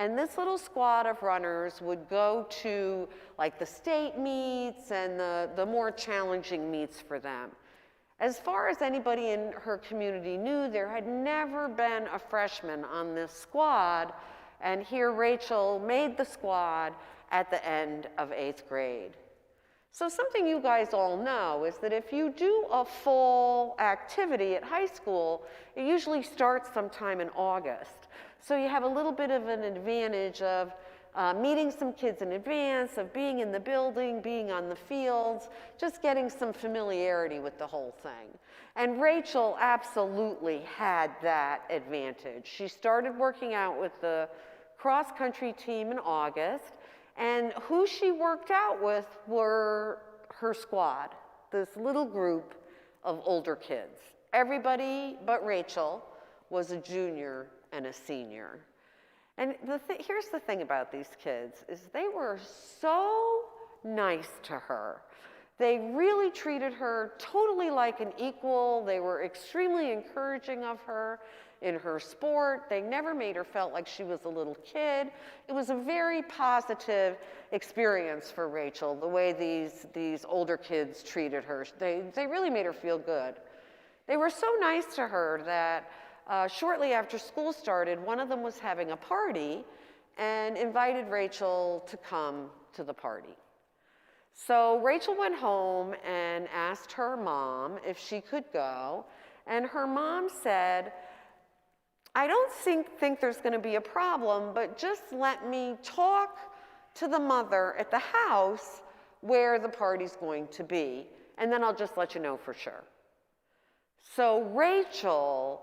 And this little squad of runners would go to like the state meets and the more challenging meets for them. As far as anybody in her community knew, there had never been a freshman on this squad, and here Rachel made the squad at the end of 8th grade. So something you guys all know is that if you do a full activity at high school, it usually starts sometime in August. So you have a little bit of an advantage of meeting some kids in advance, of being in the building, being on the fields, just getting some familiarity with the whole thing. And Rachel absolutely had that advantage. She started working out with the cross-country team in August, and who she worked out with were her squad, this little group of older kids. Everybody but Rachel was a junior and a senior. And here's the thing about these kids, is they were so nice to her. They really treated her totally like an equal. They were extremely encouraging of her in her sport. They never made her feel like she was a little kid. It was a very positive experience for Rachel, the way these older kids treated her. They really made her feel good. They were so nice to her that shortly after school started, one of them was having a party and invited Rachel to come to the party. So Rachel went home and asked her mom if she could go, and her mom said, I don't think there's going to be a problem, but just let me talk to the mother at the house where the party's going to be, and then I'll just let you know for sure. So Rachel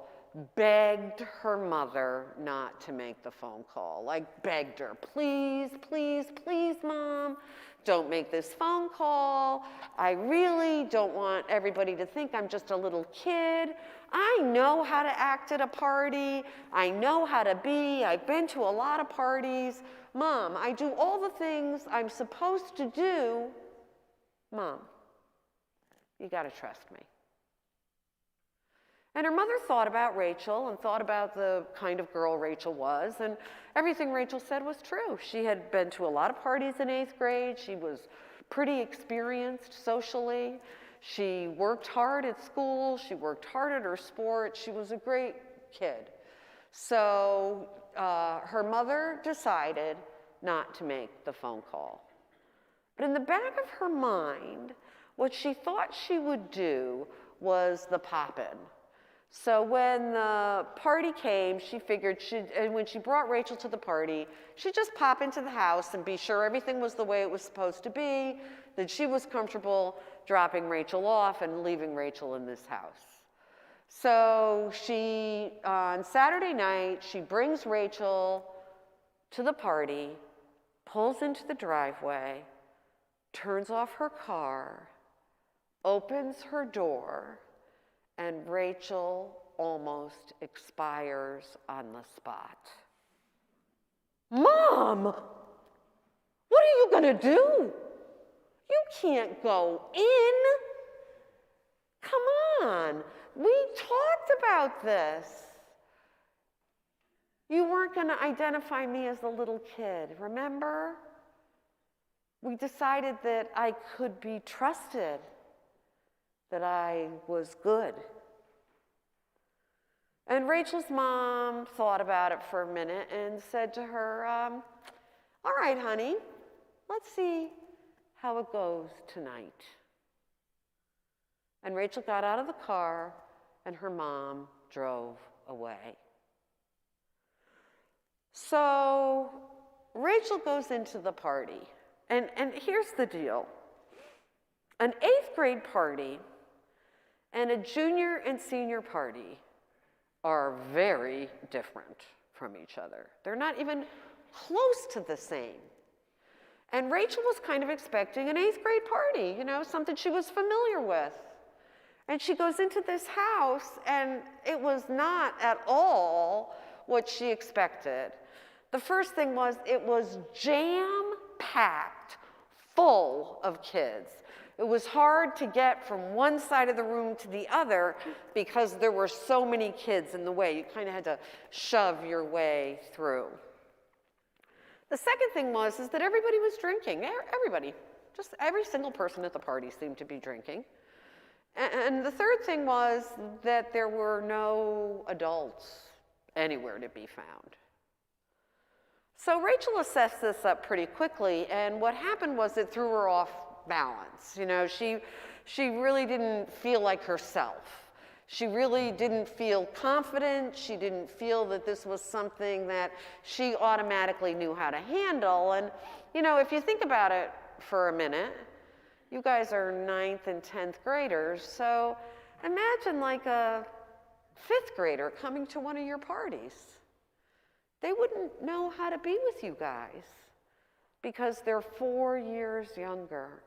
begged her mother not to make the phone call, like begged her, please, please, please, Mom, don't make this phone call. I really don't want everybody to think I'm just a little kid. I know how to act at a party. I know how to be. I've been to a lot of parties. Mom, I do all the things I'm supposed to do. Mom, you got to trust me. And her mother thought about Rachel and thought about the kind of girl Rachel was, and everything Rachel said was true. She had been to a lot of parties in 8th grade. She was pretty experienced socially. She worked hard at school. She worked hard at her sport. She was a great kid. So her mother decided not to make the phone call. But in the back of her mind, what she thought she would do was the pop-in. So when the party came, she figured and when she brought Rachel to the party, she'd just pop into the house and be sure everything was the way it was supposed to be, that she was comfortable dropping Rachel off and leaving Rachel in this house. So on Saturday night, she brings Rachel to the party, pulls into the driveway, turns off her car, opens her door, and Rachel almost expires on the spot. Mom, what are you going to do? You can't go in. Come on, we talked about this. You weren't going to identify me as the little kid, remember? We decided that I could be trusted, that I was good. And Rachel's mom thought about it for a minute and said to her, all right, honey, let's see how it goes tonight. And Rachel got out of the car and her mom drove away. So Rachel goes into the party, and here's the deal. An 8th grade party and a junior and senior party are very different from each other. They're not even close to the same. And Rachel was kind of expecting an 8th grade party, something she was familiar with. And she goes into this house, and it was not at all what she expected. The first thing was, it was jam-packed, full of kids. It was hard to get from one side of the room to the other because there were so many kids in the way. You kind of had to shove your way through. The second thing is that everybody was drinking. Everybody, just every single person at the party seemed to be drinking. And the third thing was that there were no adults anywhere to be found. So Rachel assessed this up pretty quickly, and what happened was it threw her off balance. You know, she really didn't feel like herself. She really didn't feel confident. She didn't feel that this was something that she automatically knew how to handle. And, you know, if you think about it for a minute, you guys are 9th and 10th graders, so imagine like a 5th grader coming to one of your parties. They wouldn't know how to be with you guys because they're 4 years younger.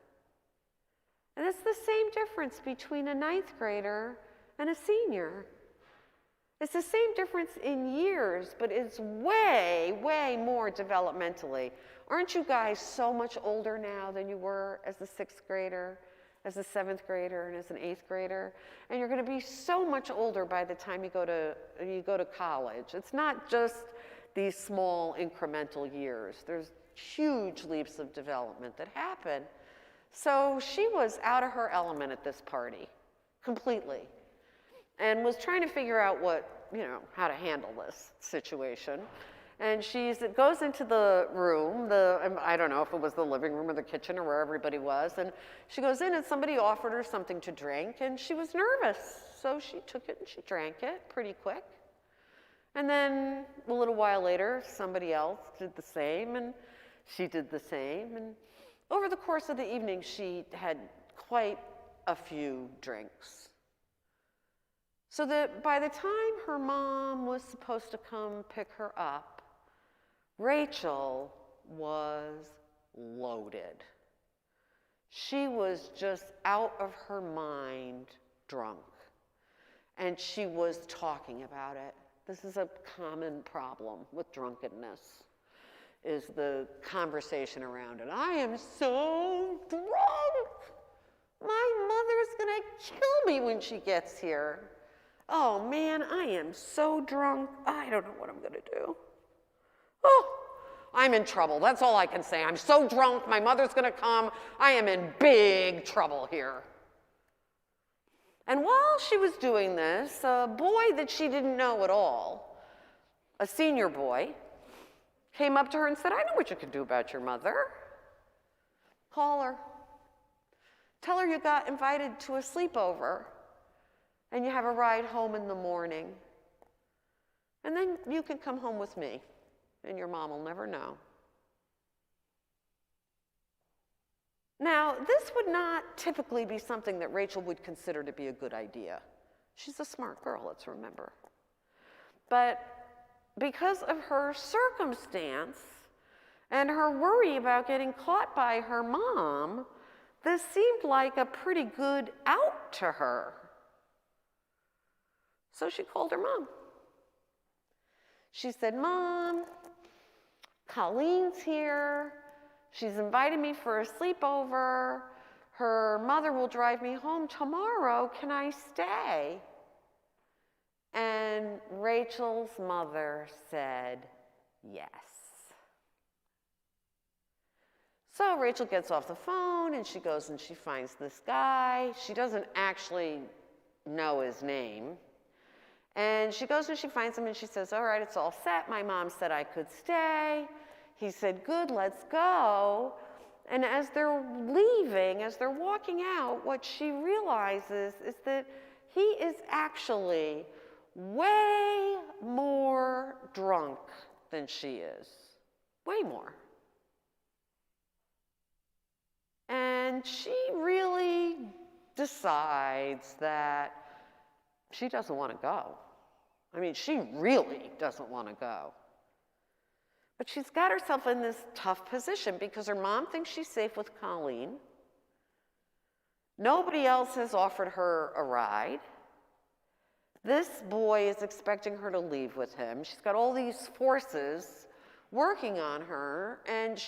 And it's the same difference between a 9th grader and a senior. It's the same difference in years, but it's way, way more developmentally. Aren't you guys so much older now than you were as a 6th grader, as a 7th grader, and as an 8th grader? And you're going to be so much older by the time you go to college. It's not just these small incremental years. There's huge leaps of development that happen. So she was out of her element at this party, completely, and was trying to figure out how to handle this situation. And she goes into the room, I don't know if it was the living room or the kitchen or where everybody was, and she goes in and somebody offered her something to drink, and she was nervous. So she took it and she drank it pretty quick. And then a little while later, somebody else did the same, and she did the same. And over the course of the evening, she had quite a few drinks. So that by the time her mom was supposed to come pick her up, Rachel was loaded. She was just out of her mind drunk. And she was talking about it. This is a common problem with drunkenness, is the conversation around it. I am so drunk. My mother's gonna kill me when she gets here. Oh man, I am so drunk. I don't know what I'm gonna do. Oh, I'm in trouble. That's all I can say. I'm so drunk, my mother's gonna come. I am in big trouble here. And while she was doing this, a boy that she didn't know at all, a senior boy, came up to her and said, I know what you can do about your mother. Call her. Tell her you got invited to a sleepover and you have a ride home in the morning. And then you can come home with me and your mom will never know. Now, this would not typically be something that Rachel would consider to be a good idea. She's a smart girl, let's remember. But because of her circumstance and her worry about getting caught by her mom, this seemed like a pretty good out to her. So she called her mom. She said, Mom, Colleen's here. She's invited me for a sleepover. Her mother will drive me home tomorrow. Can I stay? And Rachel's mother said yes. So Rachel gets off the phone and she goes and she finds this guy. She doesn't actually know his name. And she goes and she finds him and she says, all right, it's all set. My mom said I could stay. He said, good, let's go. And as they're leaving, as they're walking out, what she realizes is that he is actually way more drunk than she is. Way more. And she really decides that she doesn't want to go. I mean, she really doesn't want to go. But she's got herself in this tough position because her mom thinks she's safe with Colleen. Nobody else has offered her a ride. This boy is expecting her to leave with him. She's got all these forces working on her, and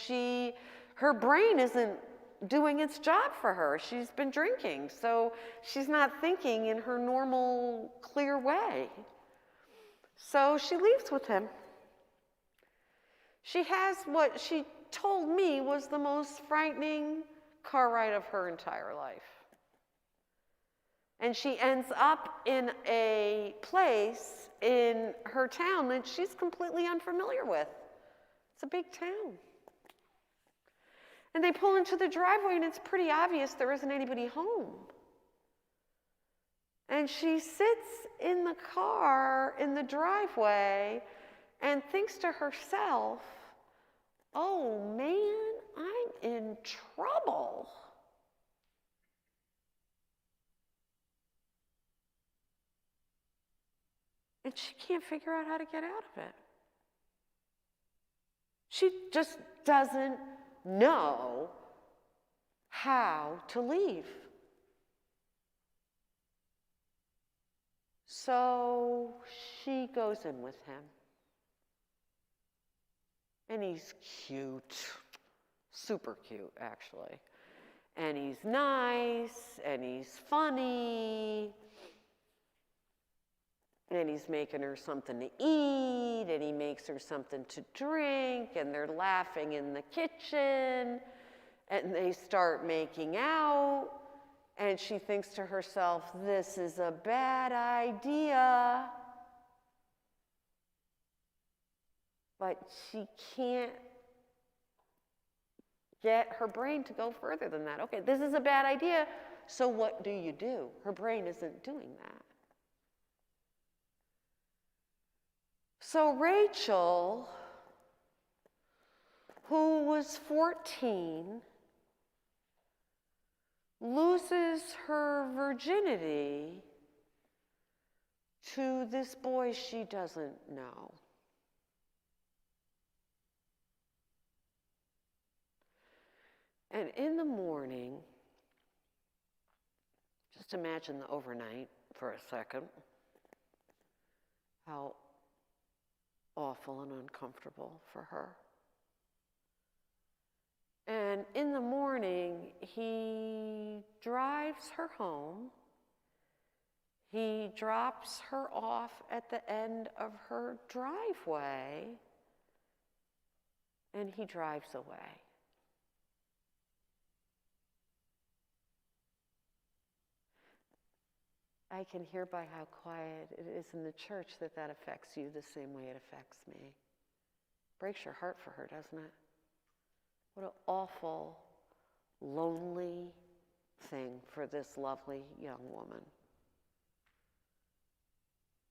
her brain isn't doing its job for her. She's been drinking, so she's not thinking in her normal, clear way. So she leaves with him. She has what she told me was the most frightening car ride of her entire life. And she ends up in a place in her town that she's completely unfamiliar with. It's a big town. And they pull into the driveway, and it's pretty obvious there isn't anybody home. And she sits in the car in the driveway and thinks to herself, oh man, I'm in trouble. And she can't figure out how to get out of it. She just doesn't know how to leave. So she goes in with him. And he's cute, super cute, actually. And he's nice, and he's funny, and he's making her something to eat, and he makes her something to drink, and they're laughing in the kitchen, and they start making out, and she thinks to herself, this is a bad idea. But she can't get her brain to go further than that. Okay, this is a bad idea, so what do? Her brain isn't doing that. So Rachel, who was 14, loses her virginity to this boy she doesn't know. And in the morning, just imagine the overnight for a second, how awful and uncomfortable for her. And in the morning, he drives her home. He drops her off at the end of her driveway, and he drives away. I can hear by how quiet it is in the church that that affects you the same way it affects me. Breaks your heart for her, doesn't it? What an awful, lonely thing for this lovely young woman.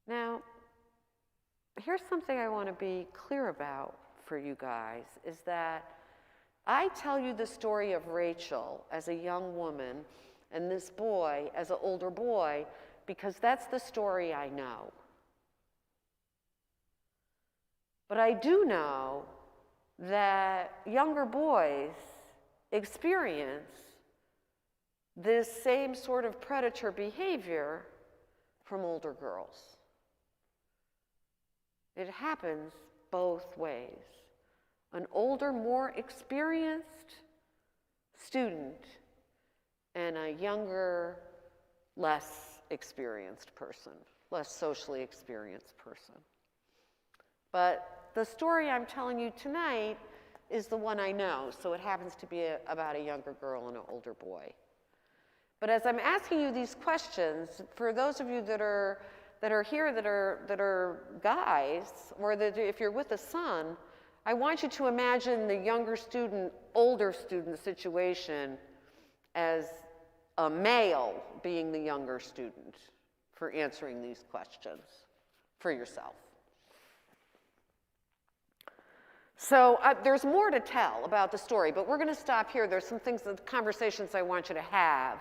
Now, here's something I want to be clear about for you guys, is that I tell you the story of Rachel as a young woman and this boy as an older boy because that's the story I know. But I do know that younger boys experience this same sort of predator behavior from older girls. It happens both ways. An older, more experienced student and a younger, less experienced person, less socially experienced person. But the story I'm telling you tonight is the one I know, so it happens to be about a younger girl and an older boy. But as I'm asking you these questions, for those of you that are here that are guys, or that if you're with a son, I want you to imagine the younger student, older student situation as a male being the younger student for answering these questions for yourself. So there's more to tell about the story, but we're going to stop here. There's some things, conversations I want you to have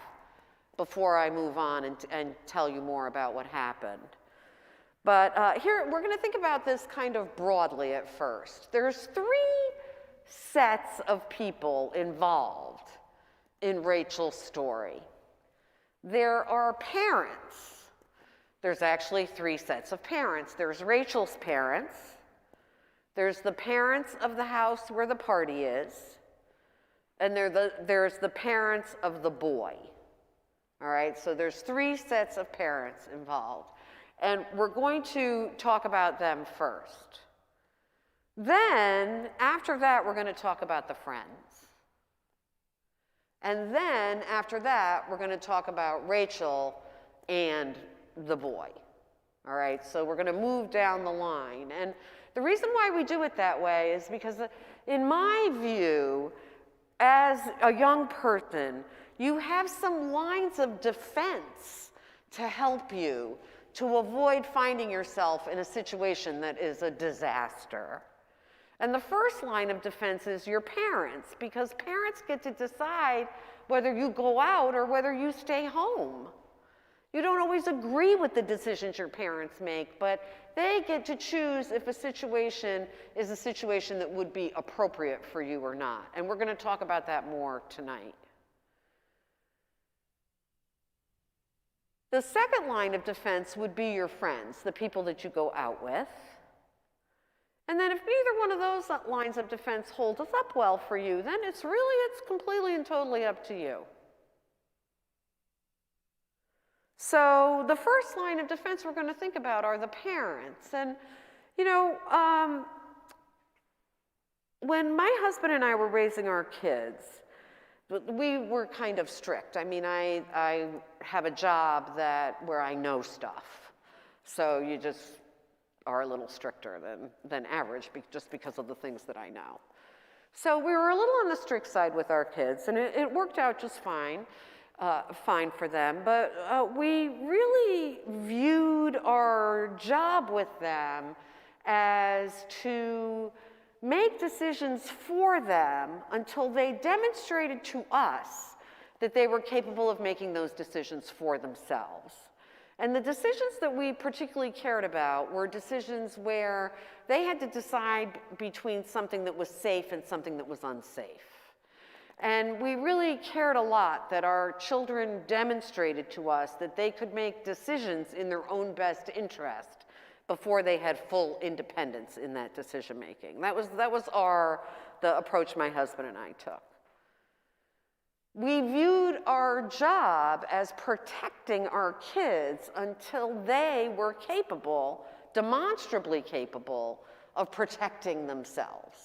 before I move on and tell you more about what happened. But here, we're going to think about this kind of broadly at first. There's three sets of people involved in Rachel's story. There are parents. There's actually three sets of parents. There's Rachel's parents. There's the parents of the house where the party is. And there's the parents of the boy. All right, so there's three sets of parents involved. And we're going to talk about them first. Then, after that, we're going to talk about the friends. And then, after that, we're going to talk about Rachel and the boy. All right, so we're going to move down the line. And the reason why we do it that way is because, in my view, as a young person, you have some lines of defense to help you to avoid finding yourself in a situation that is a disaster. And the first line of defense is your parents, because parents get to decide whether you go out or whether you stay home. You don't always agree with the decisions your parents make, but they get to choose if a situation is a situation that would be appropriate for you or not. And we're going to talk about that more tonight. The second line of defense would be your friends, the people that you go out with. And then if neither one of those lines of defense holds up well for you, then it's completely and totally up to you. So the first line of defense we're going to think about are the parents. And, you know, when my husband and I were raising our kids, we were kind of strict. I mean, I have a job where I know stuff. So you just are a little stricter than average just because of the things that I know. So we were a little on the strict side with our kids, and it worked out just fine for them. But we really viewed our job with them as to make decisions for them until they demonstrated to us that they were capable of making those decisions for themselves. And the decisions that we particularly cared about were decisions where they had to decide between something that was safe and something that was unsafe. And we really cared a lot that our children demonstrated to us that they could make decisions in their own best interest before they had full independence in that decision making. That was the approach my husband and I took. We viewed our job as protecting our kids until they were capable, demonstrably capable, of protecting themselves.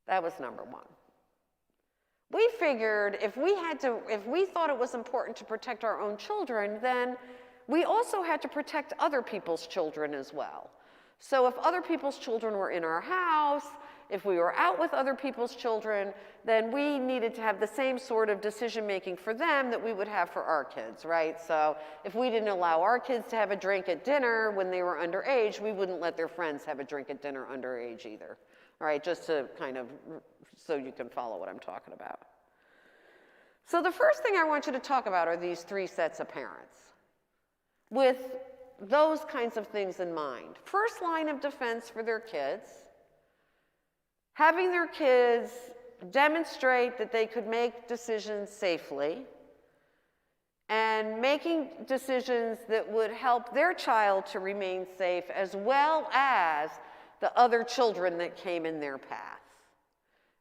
That was number one. We figured if we thought it was important to protect our own children, then we also had to protect other people's children as well. So if other people's children were in our house, if we were out with other people's children, then we needed to have the same sort of decision making for them that we would have for our kids, right? So if we didn't allow our kids to have a drink at dinner when they were underage, we wouldn't let their friends have a drink at dinner underage either, all right? Just to kind of, so you can follow what I'm talking about. So the first thing I want you to talk about are these three sets of parents with those kinds of things in mind. First line of defense for their kids, having their kids demonstrate that they could make decisions safely, and making decisions that would help their child to remain safe as well as the other children that came in their path.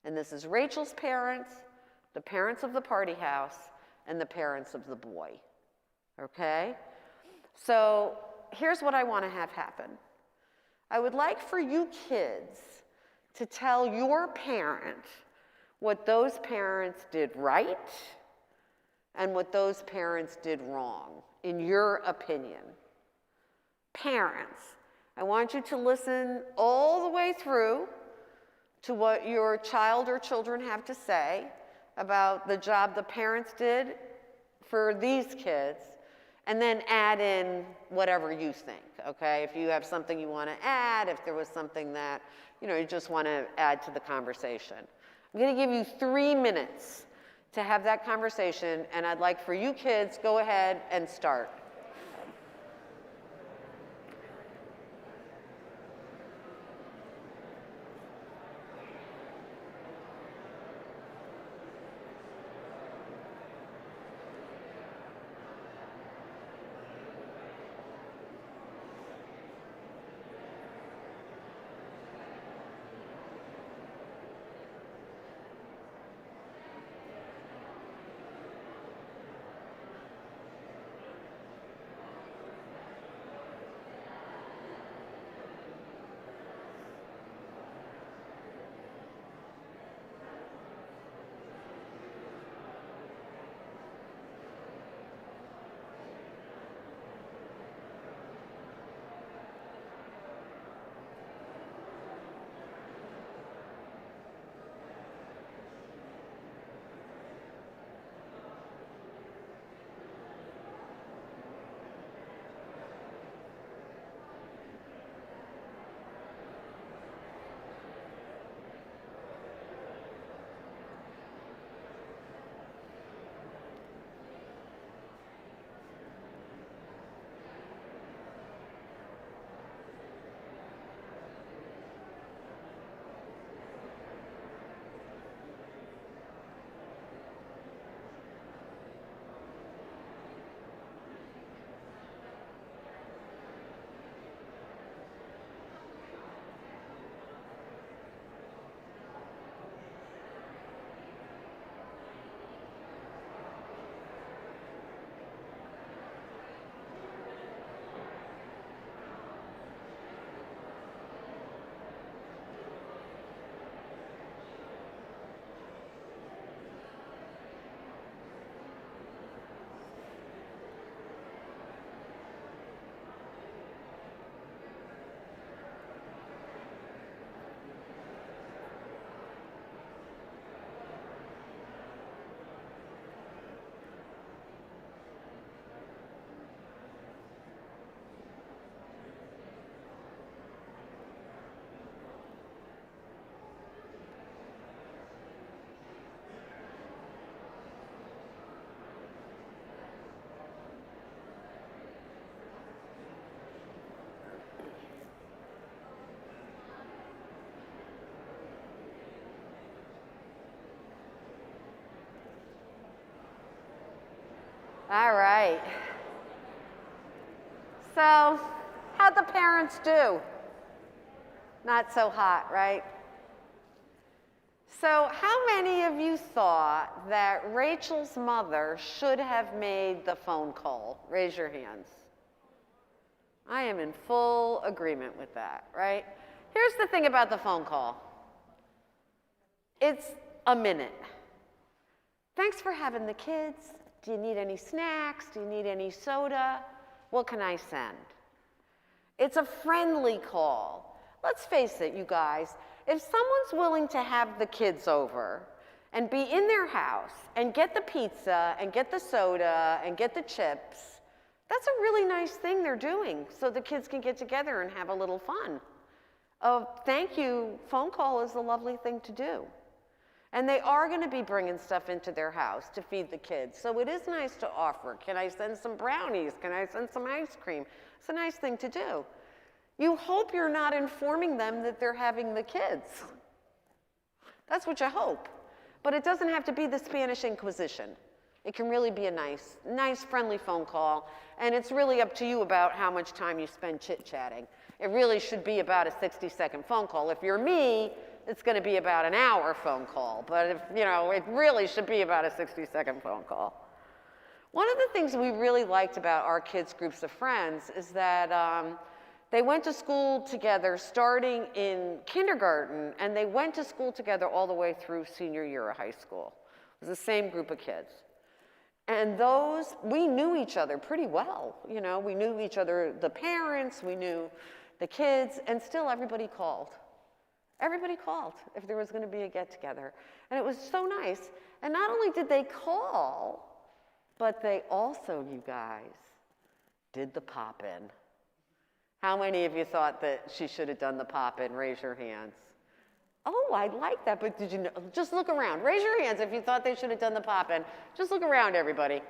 And this is Rachel's parents, the parents of the party house, and the parents of the boy. Okay? So here's what I want to have happen. I would like for you kids to tell your parent what those parents did right and what those parents did wrong, in your opinion. Parents, I want you to listen all the way through to what your child or children have to say about the job the parents did for these kids, and then add in whatever you think, okay? If you have something you want to add, if there was something that, you just want to add to the conversation. I'm going to give you 3 minutes to have that conversation, and I'd like for you kids, go ahead and start. All right. So, how'd the parents do? Not so hot, right? So, how many of you thought that Rachel's mother should have made the phone call? Raise your hands. I am in full agreement with that, right? Here's the thing about the phone call. It's a minute. Thanks for having the kids. Do you need any snacks? Do you need any soda? What can I send? It's a friendly call. Let's face it, you guys. If someone's willing to have the kids over and be in their house and get the pizza and get the soda and get the chips, that's a really nice thing they're doing so the kids can get together and have a little fun. A thank you phone call is a lovely thing to do. And they are going to be bringing stuff into their house to feed the kids. So it is nice to offer. Can I send some brownies? Can I send some ice cream? It's a nice thing to do. You hope you're not informing them that they're having the kids. That's what you hope. But it doesn't have to be the Spanish Inquisition. It can really be a nice, friendly phone call. And it's really up to you about how much time you spend chit-chatting. It really should be about a 60-second phone call. If you're me, it's going to be about an hour phone call. But if, it really should be about a 60-second phone call. One of the things we really liked about our kids' groups of friends is that they went to school together starting in kindergarten, and they went to school together all the way through senior year of high school. It was the same group of kids. And we knew each other pretty well. We knew each other, the parents, we knew the kids, and still everybody called. Everybody called if there was going to be a get-together. And it was so nice. And not only did they call, but they also, you guys, did the pop-in. How many of you thought that she should have done the pop-in? Raise your hands. Oh, I like that, but did you know? Just look around. Raise your hands if you thought they should have done the pop-in. Just look around, everybody.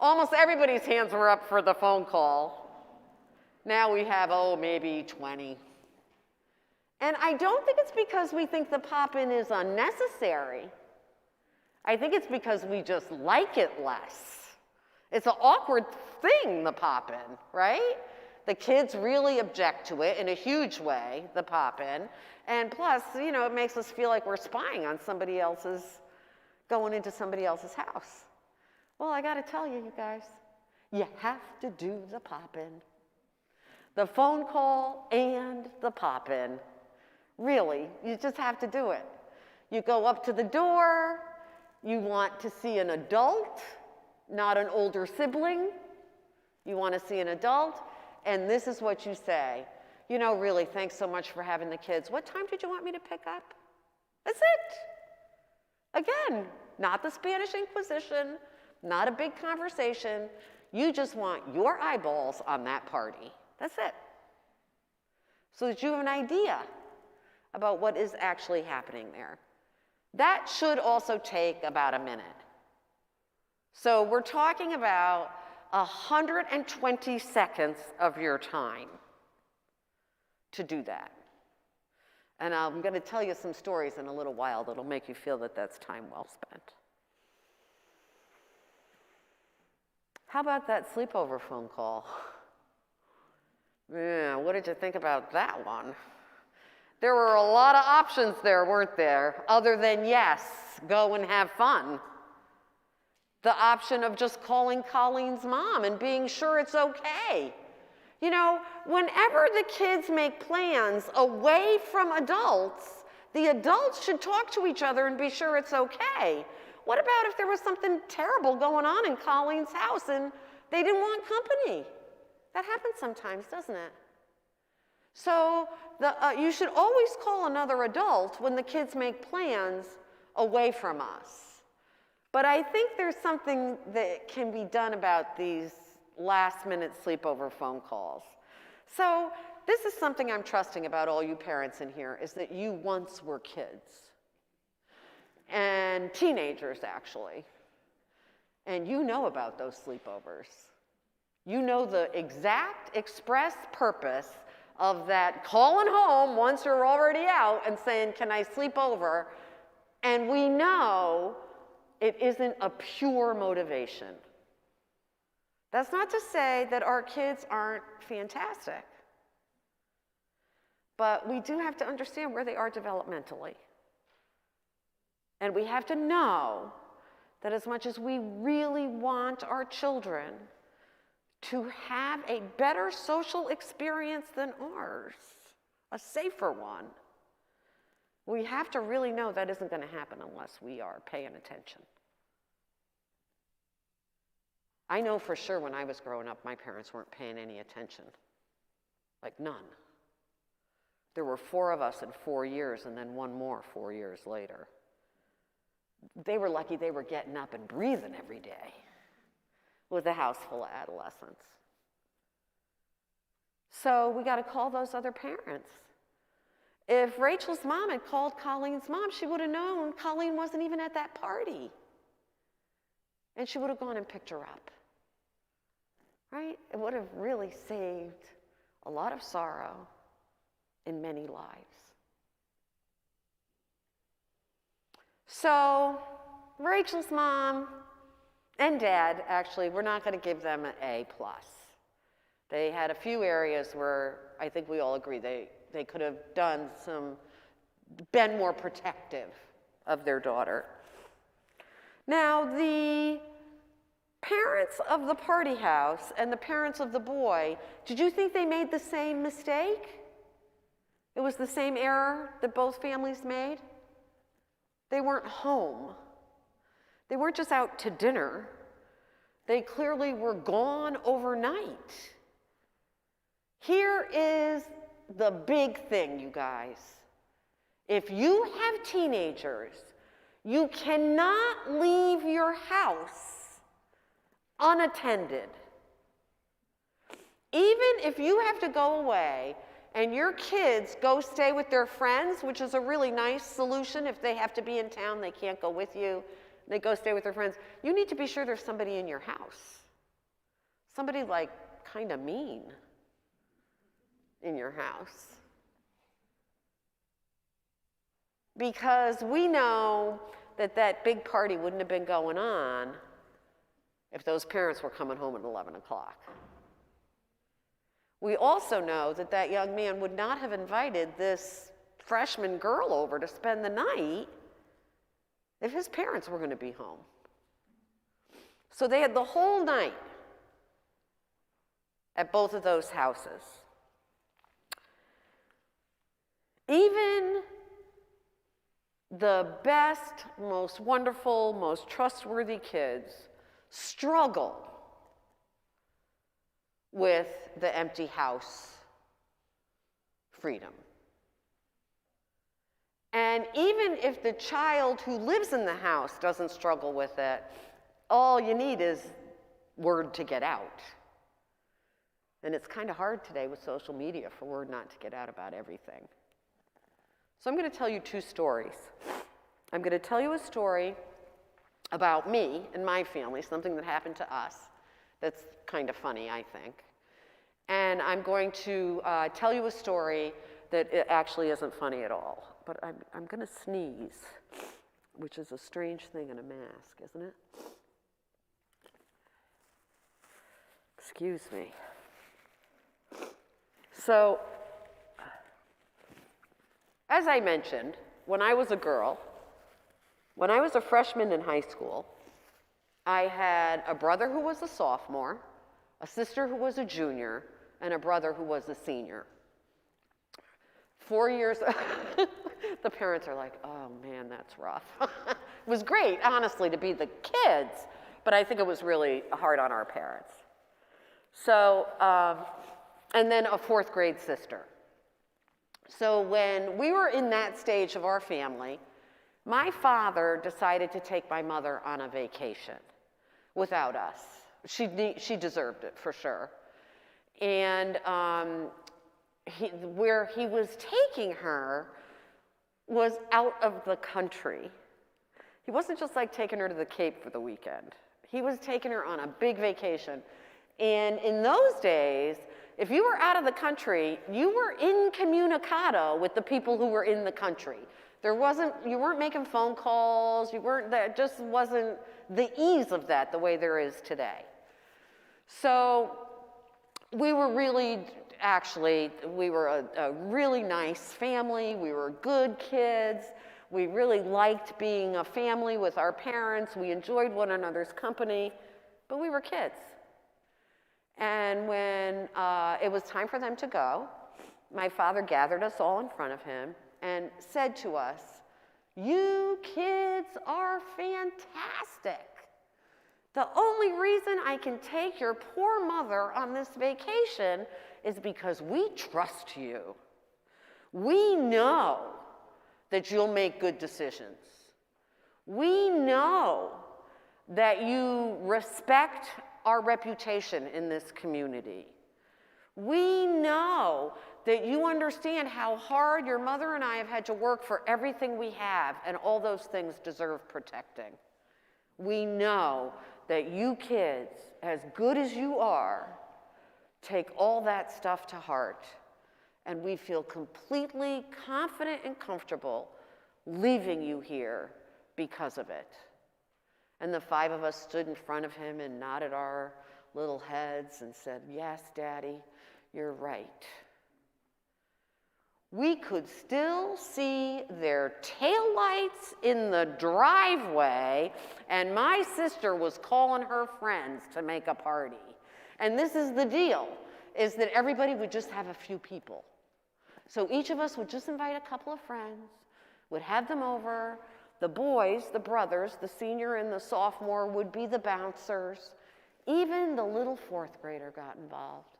Almost everybody's hands were up for the phone call. Now we have, maybe 20. And I don't think it's because we think the pop-in is unnecessary. I think it's because we just like it less. It's an awkward thing, the pop-in, right? The kids really object to it in a huge way, the pop-in. And plus, it makes us feel like we're spying on going into somebody else's house. Well, I got to tell you, you guys, you have to do the pop-in. The phone call and the pop-in. Really, you just have to do it. You go up to the door, you want to see an adult, not an older sibling. You want to see an adult, and this is what you say. Really, thanks so much for having the kids. What time did you want me to pick up? That's it. Again, not the Spanish Inquisition, not a big conversation. You just want your eyeballs on that party. That's it. So that you have an idea about what is actually happening there. That should also take about a minute. So we're talking about 120 seconds of your time to do that. And I'm going to tell you some stories in a little while that'll make you feel that that's time well spent. How about that sleepover phone call? Yeah, what did you think about that one? There were a lot of options there, weren't there? Other than, yes, go and have fun. The option of just calling Colleen's mom and being sure it's okay. Whenever the kids make plans away from adults, the adults should talk to each other and be sure it's okay. What about if there was something terrible going on in Colleen's house and they didn't want company? That happens sometimes, doesn't it? So you should always call another adult when the kids make plans away from us. But I think there's something that can be done about these last-minute sleepover phone calls. So this is something I'm trusting about all you parents in here, is that you once were kids. And teenagers, actually. And you know about those sleepovers. You know the exact express purpose of that calling home once you're already out and saying, can I sleep over? And we know it isn't a pure motivation. That's not to say that our kids aren't fantastic, but we do have to understand where they are developmentally. And we have to know that as much as we really want our children to have a better social experience than ours, a safer one, we have to really know that isn't going to happen unless we are paying attention. I know for sure when I was growing up, my parents weren't paying any attention. Like none. There were 4 of us in 4 years and then one more 4 years later. They were lucky they were getting up and breathing every day with a house full of adolescents. So we got to call those other parents. If Rachel's mom had called Colleen's mom, she would have known Colleen wasn't even at that party. And she would have gone and picked her up. Right? It would have really saved a lot of sorrow in many lives. So Rachel's mom and dad, actually, we're not going to give them an A+. They had a few areas where I think we all agree they could have been more protective of their daughter. Now, the parents of the party house and the parents of the boy, did you think they made the same mistake? It was the same error that both families made? They weren't home. They weren't just out to dinner. They clearly were gone overnight. Here is the big thing, you guys. If you have teenagers, you cannot leave your house unattended. Even if you have to go away and your kids go stay with their friends, which is a really nice solution. If they have to be in town, they can't go with you, they go stay with their friends. You need to be sure there's somebody in your house. Somebody like kind of mean in your house. Because we know that that big party wouldn't have been going on if those parents were coming home at 11 o'clock. We also know that that young man would not have invited this freshman girl over to spend the night if his parents were going to be home. So they had the whole night at both of those houses. Even the best, most wonderful, most trustworthy kids struggle with the empty house freedom. And even if the child who lives in the house doesn't struggle with it, all you need is word to get out. And it's kind of hard today with social media for word not to get out about everything. So I'm going to tell you 2 stories. I'm going to tell you a story about me and my family, something that happened to us that's kind of funny, I think. And I'm going to tell you a story that it actually isn't funny at all. But I'm going to sneeze, which is a strange thing in a mask, isn't it? Excuse me. So, as I mentioned, when I was a girl, when I was a freshman in high school, I had a brother who was a sophomore, a sister who was a junior, and a brother who was a senior. 4 years, the parents are like, oh man, that's rough. It was great, honestly, to be the kids, but I think it was really hard on our parents. So, and then a 4th grade sister. So when we were in that stage of our family, my father decided to take my mother on a vacation without us. She deserved it, for sure. And where he was taking her was out of the country. He wasn't just like taking her to the Cape for the weekend. He was taking her on a big vacation. And in those days, if you were out of the country, you were incommunicado with the people who were in the country. You weren't making phone calls, that just wasn't the ease of that the way there is today. So we were really, actually, we were a really nice family. We were good kids. We really liked being a family with our parents. We enjoyed one another's company, but we were kids. And when it was time for them to go, my father gathered us all in front of him and said to us, "You kids are fantastic. The only reason I can take your poor mother on this vacation is because we trust you. We know that you'll make good decisions. We know that you respect our reputation in this community. We know that you understand how hard your mother and I have had to work for everything we have, and all those things deserve protecting. We know that you kids, as good as you are, take all that stuff to heart, and we feel completely confident and comfortable leaving you here because of it." And the 5 of us stood in front of him and nodded our little heads and said, "Yes, Daddy, you're right." We could still see their taillights in the driveway, and my sister was calling her friends to make a party. And this is the deal, is that everybody would just have a few people. So each of us would just invite a couple of friends, would have them over. The boys, the brothers, the senior and the sophomore would be the bouncers. Even the little 4th grader got involved.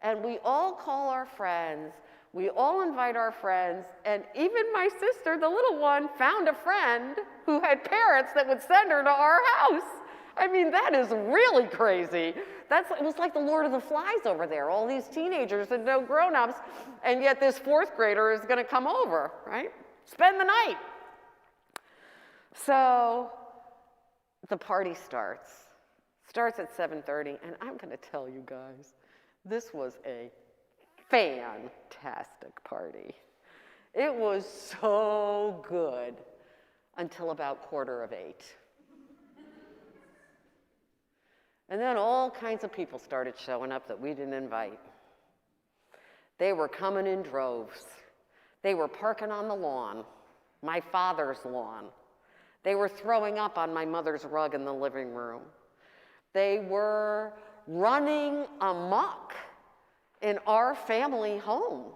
And we all call our friends, we all invite our friends, and even my sister, the little one, found a friend who had parents that would send her to our house. I mean, that is really crazy. It was like the Lord of the Flies over there, all these teenagers and no grown-ups, and yet this 4th grader is gonna come over, right? Spend the night. So the party starts at 7:30, and I'm gonna tell you guys, this was a fantastic party. It was so good until about 7:45. And then all kinds of people started showing up that we didn't invite. They were coming in droves. They were parking on the lawn, my father's lawn. They were throwing up on my mother's rug in the living room. They were running amok in our family home.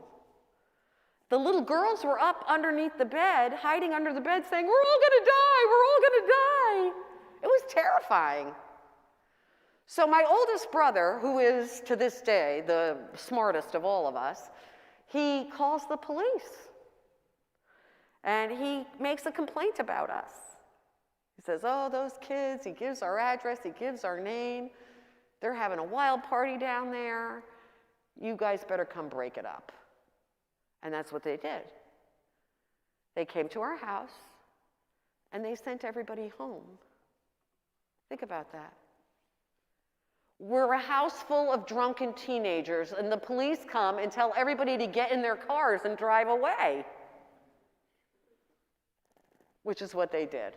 The little girls were up underneath the bed, hiding under the bed, saying, "We're all gonna die, we're all gonna die." It was terrifying. So my oldest brother, who is to this day the smartest of all of us, he calls the police. And he makes a complaint about us. He says, "Oh, those kids," he gives our address, he gives our name. "They're having a wild party down there. You guys better come break it up." And that's what they did. They came to our house and they sent everybody home. Think about that. We're a house full of drunken teenagers, and the police come and tell everybody to get in their cars and drive away, which is what they did.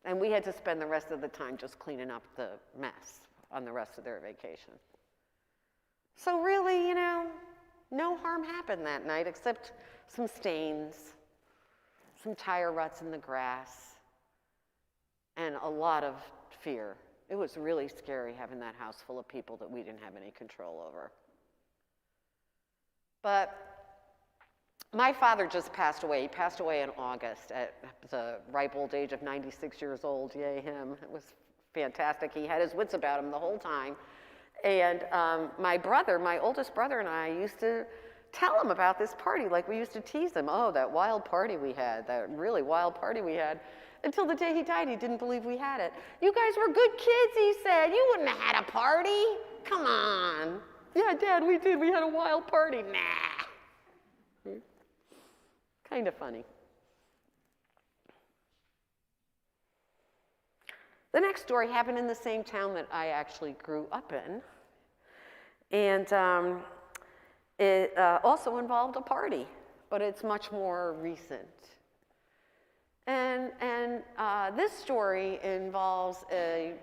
And we had to spend the rest of the time just cleaning up the mess on the rest of their vacation. So really, no harm happened that night except some stains, some tire ruts in the grass, and a lot of fear. It was really scary having that house full of people that we didn't have any control over. But my father just passed away. He passed away in August at the ripe old age of 96 years old. Yay, him. It was fantastic. He had his wits about him the whole time. And my oldest brother and I used to tell him about this party. Like, we used to tease him, "Oh, that wild party we had, that really wild party we had." Until the day he died, he didn't believe we had it. "You guys were good kids," he said. "You wouldn't have had a party. Come on." "Yeah, Dad, we did. We had a wild party." Nah. Kind of funny. The next story happened in the same town that I actually grew up in. And it also involved a party, but it's much more recent. And this story involves a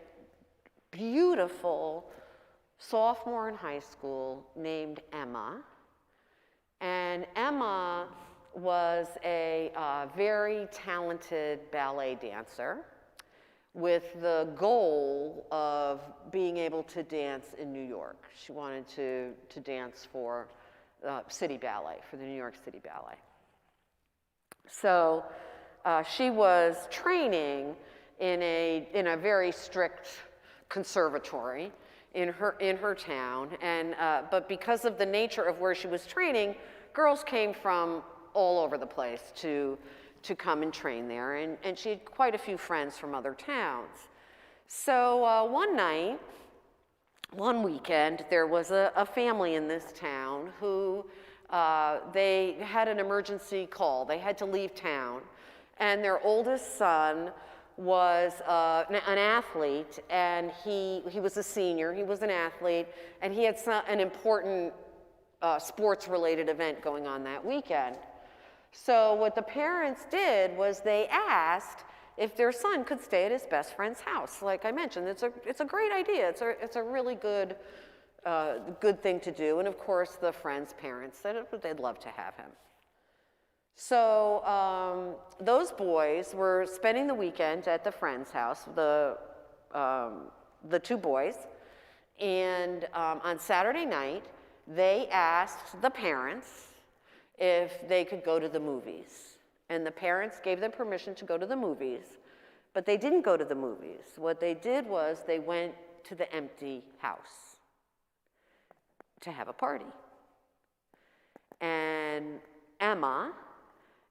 beautiful sophomore in high school named Emma. And Emma was a very talented ballet dancer with the goal of being able to dance in New York. She wanted to dance for City Ballet, for the New York City Ballet. So she was training in a very strict conservatory in her town, and but because of the nature of where she was training, girls came from all over the place to come and train there, and she had quite a few friends from other towns. So one weekend, there was a family in this town who they had an emergency call. They had to leave town, and their oldest son was an athlete, and he was a senior. He was an athlete, and he had an important sports-related event going on that weekend. So what the parents did was they asked if their son could stay at his best friend's house. Like I mentioned, it's a great idea. It's a really good thing to do. And of course, the friend's parents said they'd love to have him. So those boys were spending the weekend at the friend's house, the two boys. And on Saturday night, they asked the parents if they could go to the movies. And the parents gave them permission to go to the movies, but they didn't go to the movies. What they did was they went to the empty house to have a party. And Emma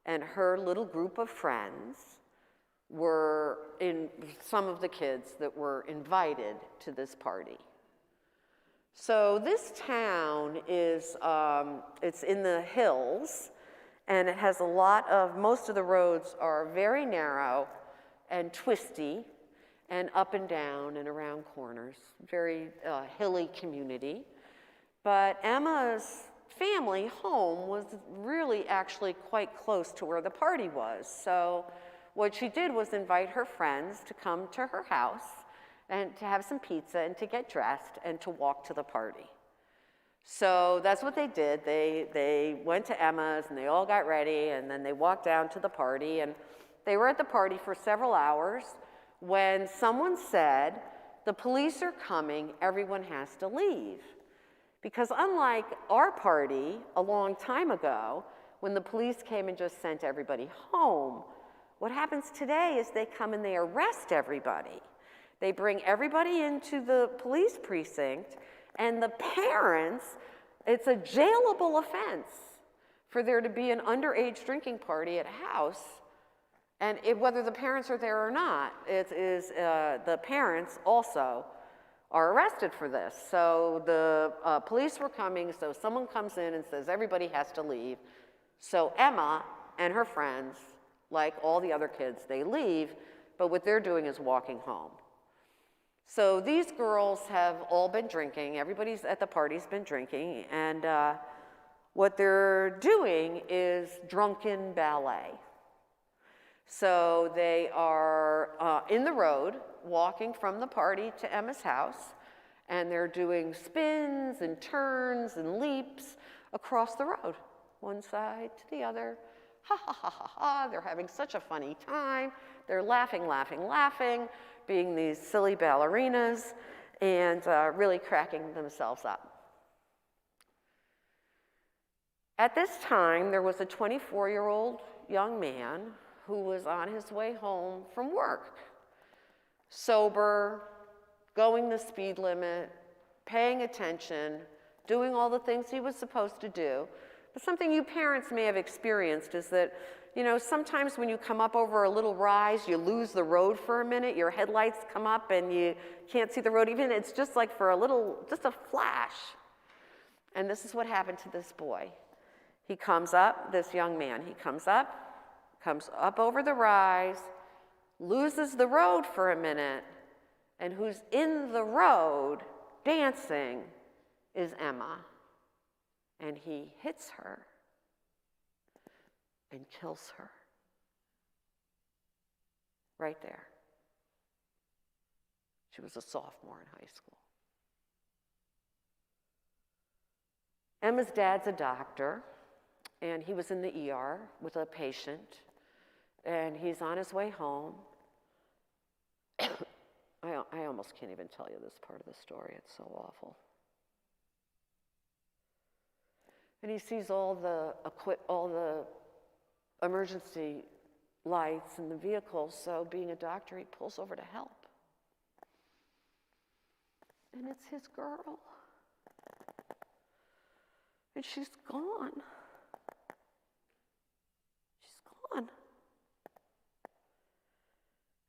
and her little group of friends were some of the kids that were invited to this party. So this town is, it's in the hills, and it has most of the roads are very narrow and twisty and up and down and around corners, very hilly community. But Emma's family home was really actually quite close to where the party was. So what she did was invite her friends to come to her house and to have some pizza and to get dressed and to walk to the party. So that's what they did. They went to Emma's and they all got ready, and then they walked down to the party, and they were at the party for several hours when someone said, "The police are coming, everyone has to leave." Because unlike our party a long time ago, when the police came and just sent everybody home, what happens today is they come and they arrest everybody. They bring everybody into the police precinct, and the parents, it's a jailable offense for there to be an underage drinking party at a house, and whether the parents are there or not, the parents also are arrested for this. So the police were coming, so someone comes in and says everybody has to leave. So Emma and her friends, like all the other kids, they leave, but what they're doing is walking home. So these girls have all been drinking. Everybody's at the party's been drinking, and what they're doing is drunken ballet. So they are in the road, walking from the party to Emma's house, and they're doing spins and turns and leaps across the road, one side to the other. Ha ha ha ha ha, they're having such a funny time. They're laughing, laughing, laughing, being these silly ballerinas, and really cracking themselves up. At this time, there was a 24-year-old young man who was on his way home from work, sober, going the speed limit, paying attention, doing all the things he was supposed to do. But something you parents may have experienced is that, you know, sometimes when you come up over a little rise, you lose the road for a minute, your headlights come up and you can't see the road, even it's just like for just a flash. And this is what happened to this boy. He comes up, this young man, he comes up over the rise, loses the road for a minute, and who's in the road dancing is Emma. And he hits her and kills her right there. She was a sophomore in high school. Emma's dad's a doctor, and he was in the ER with a patient, and he's on his way home. I almost can't even tell you this part of the story. It's so awful. And he sees all the emergency lights in the vehicle, so being a doctor, he pulls over to help. And it's his girl. And she's gone. She's gone.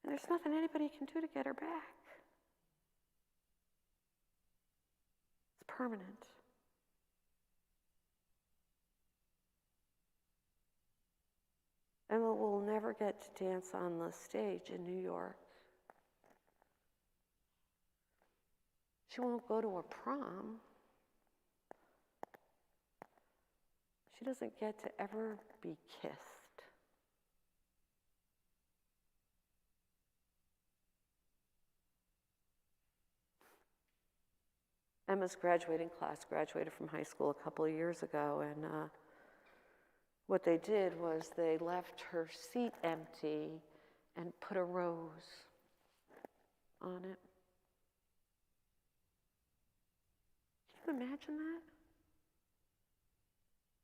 And there's nothing anybody can do to get her back. It's permanent. Emma will never get to dance on the stage in New York. She won't go to a prom. She doesn't get to ever be kissed. Emma's graduating class graduated from high school a couple of years ago, and what they did was they left her seat empty and put a rose on it. Can you imagine that?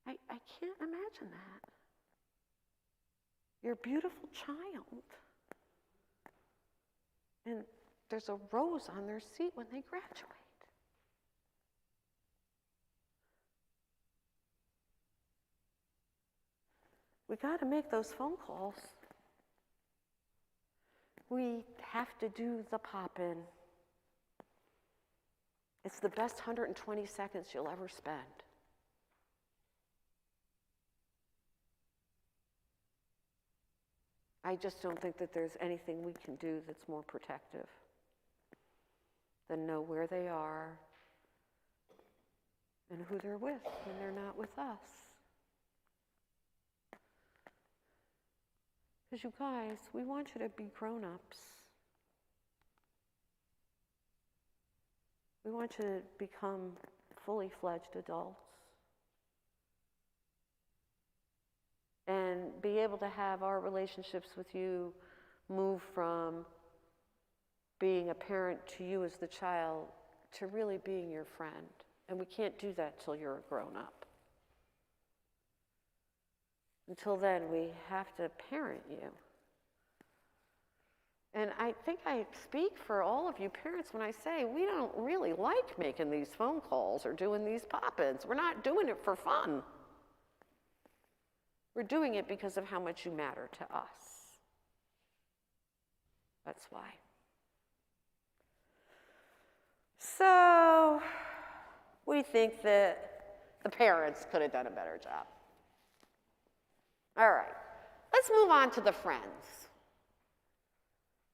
I can't imagine that. You're a beautiful child, and there's a rose on their seat when they graduate. We got to make those phone calls. We have to do the pop-in. It's the best 120 seconds you'll ever spend. I just don't think that there's anything we can do that's more protective than know where they are and who they're with when they're not with us. Because you guys, we want you to be grown-ups. We want you to become fully fledged adults and be able to have our relationships with you move from being a parent to you as the child to really being your friend. And we can't do that till you're a grown-up. Until then, we have to parent you. And I think I speak for all of you parents when I say we don't really like making these phone calls or doing these pop-ins. We're not doing it for fun. We're doing it because of how much you matter to us. That's why. So, we think that the parents could have done a better job. All right, let's move on to the friends.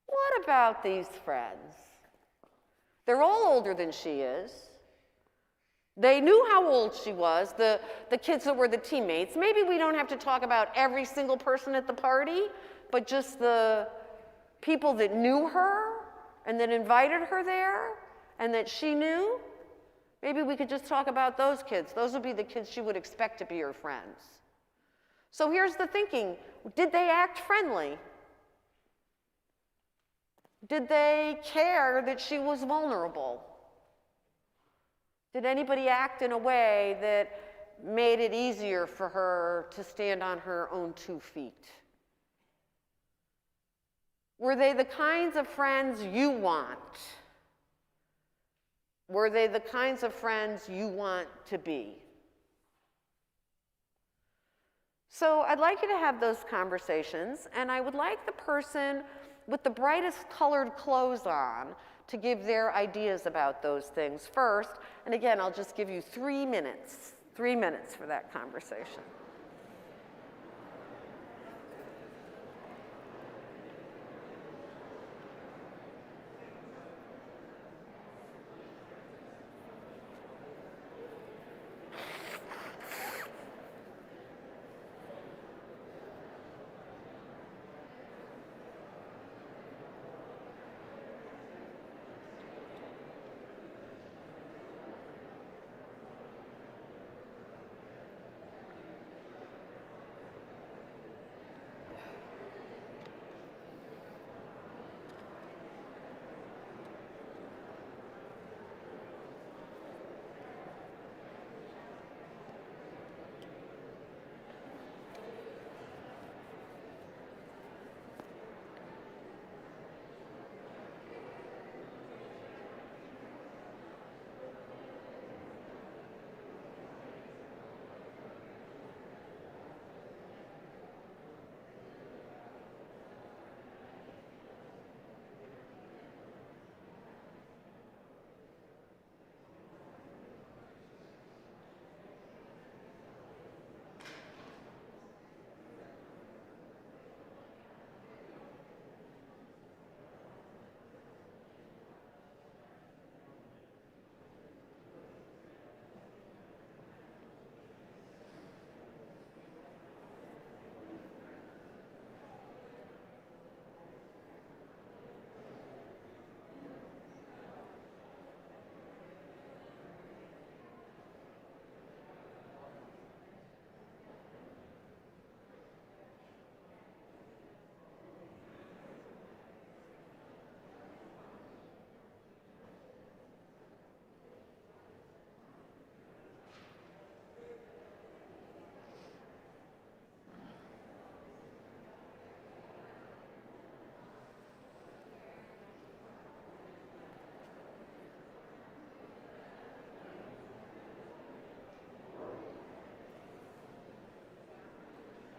What about these friends? They're all older than she is. They knew how old she was, the kids that were the teammates. Maybe we don't have to talk about every single person at the party, but just the people that knew her and that invited her there and that she knew. Maybe we could just talk about those kids. Those would be the kids she would expect to be her friends. So here's the thinking. Did they act friendly? Did they care that she was vulnerable? Did anybody act in a way that made it easier for her to stand on her own 2 feet? Were they the kinds of friends you want? Were they the kinds of friends you want to be? So I'd like you to have those conversations, and I would like the person with the brightest colored clothes on to give their ideas about those things first. And again, I'll just give you 3 minutes, 3 minutes for that conversation.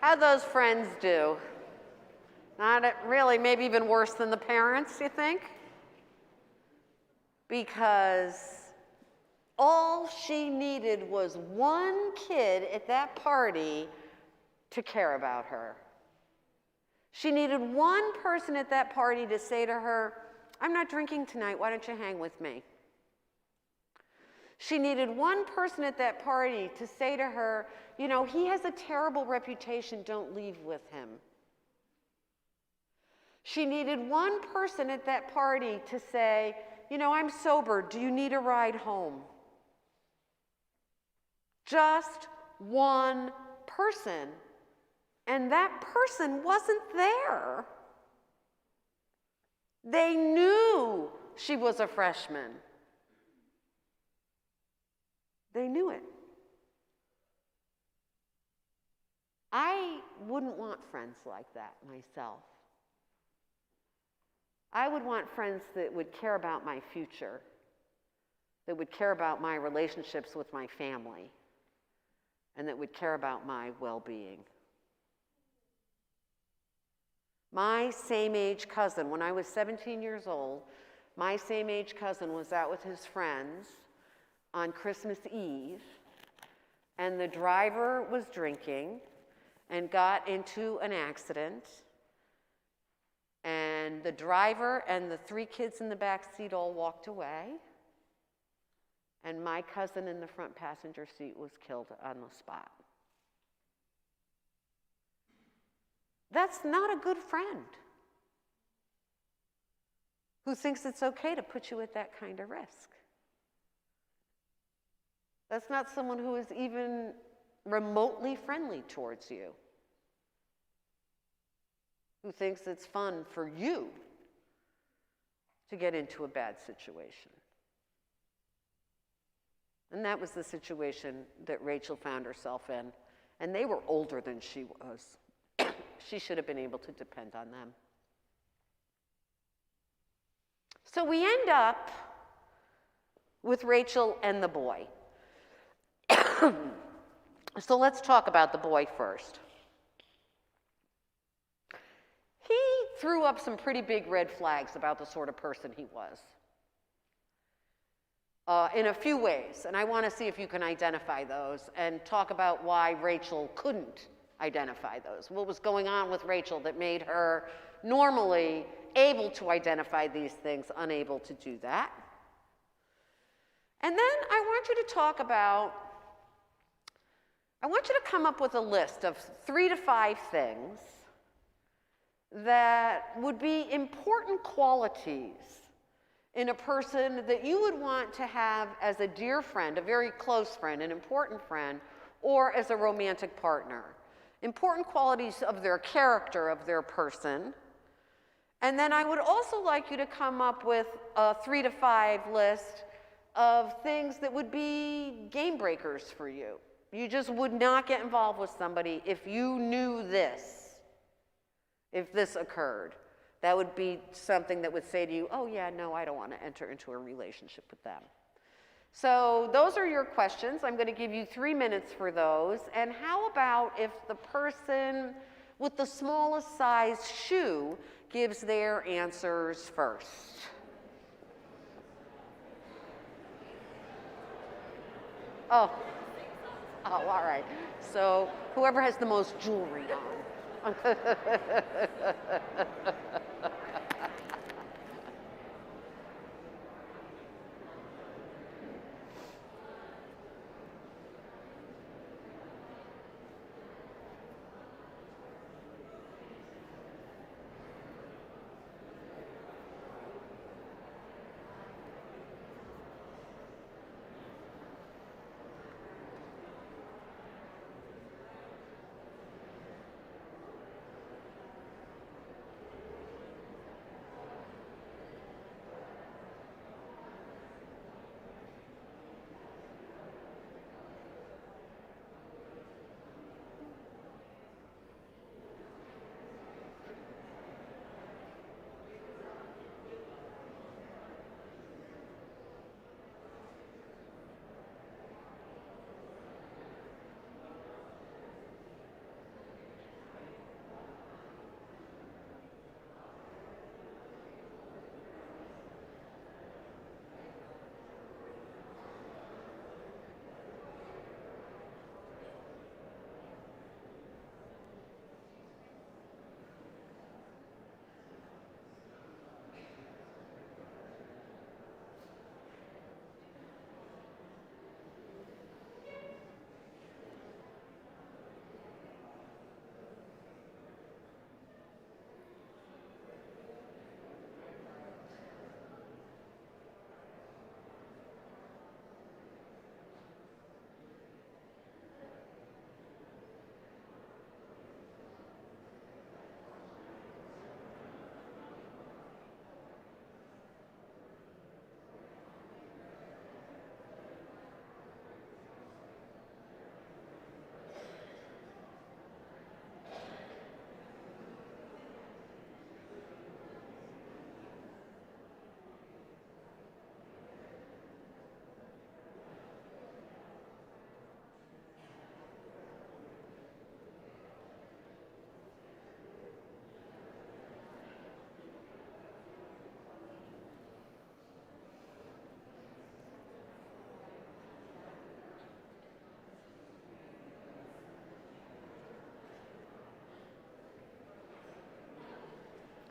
How'd those friends do? Not really, maybe even worse than the parents, you think? Because all she needed was one kid at that party to care about her. She needed one person at that party to say to her, I'm not drinking tonight, why don't you hang with me? She needed one person at that party to say to her, you know, he has a terrible reputation, don't leave with him. She needed one person at that party to say, you know, I'm sober, do you need a ride home? Just one person. And that person wasn't there. They knew she was a freshman. They knew it. I wouldn't want friends like that myself. I would want friends that would care about my future, that would care about my relationships with my family, and that would care about my well-being. My same-age cousin, when I was 17 years old, my same-age cousin was out with his friends on Christmas Eve, and the driver was drinking and got into an accident, and the driver and the 3 kids in the back seat all walked away, and my cousin in the front passenger seat was killed on the spot. That's not a good friend who thinks it's okay to put you at that kind of risk. That's not someone who is even remotely friendly towards you, who thinks it's fun for you to get into a bad situation. And that was the situation that Rachel found herself in. And they were older than she was. She should have been able to depend on them. So we end up with Rachel and the boy. So let's talk about the boy first. He threw up some pretty big red flags about the sort of person he was. In a few ways, and I want to see if you can identify those and talk about why Rachel couldn't identify those. What was going on with Rachel that made her normally able to identify these things, unable to do that? And then I want you to come up with a list of 3 to 5 things that would be important qualities in a person that you would want to have as a dear friend, a very close friend, an important friend, or as a romantic partner. Important qualities of their character, of their person. And then I would also like you to come up with a 3 to 5 list of things that would be game breakers for you. You just would not get involved with somebody if you knew this, if this occurred. That would be something that would say to you, oh yeah, no, I don't want to enter into a relationship with them. So those are your questions. I'm going to give you 3 minutes for those. And how about if the person with the smallest size shoe gives their answers first? Oh, all right. So whoever has the most jewelry on.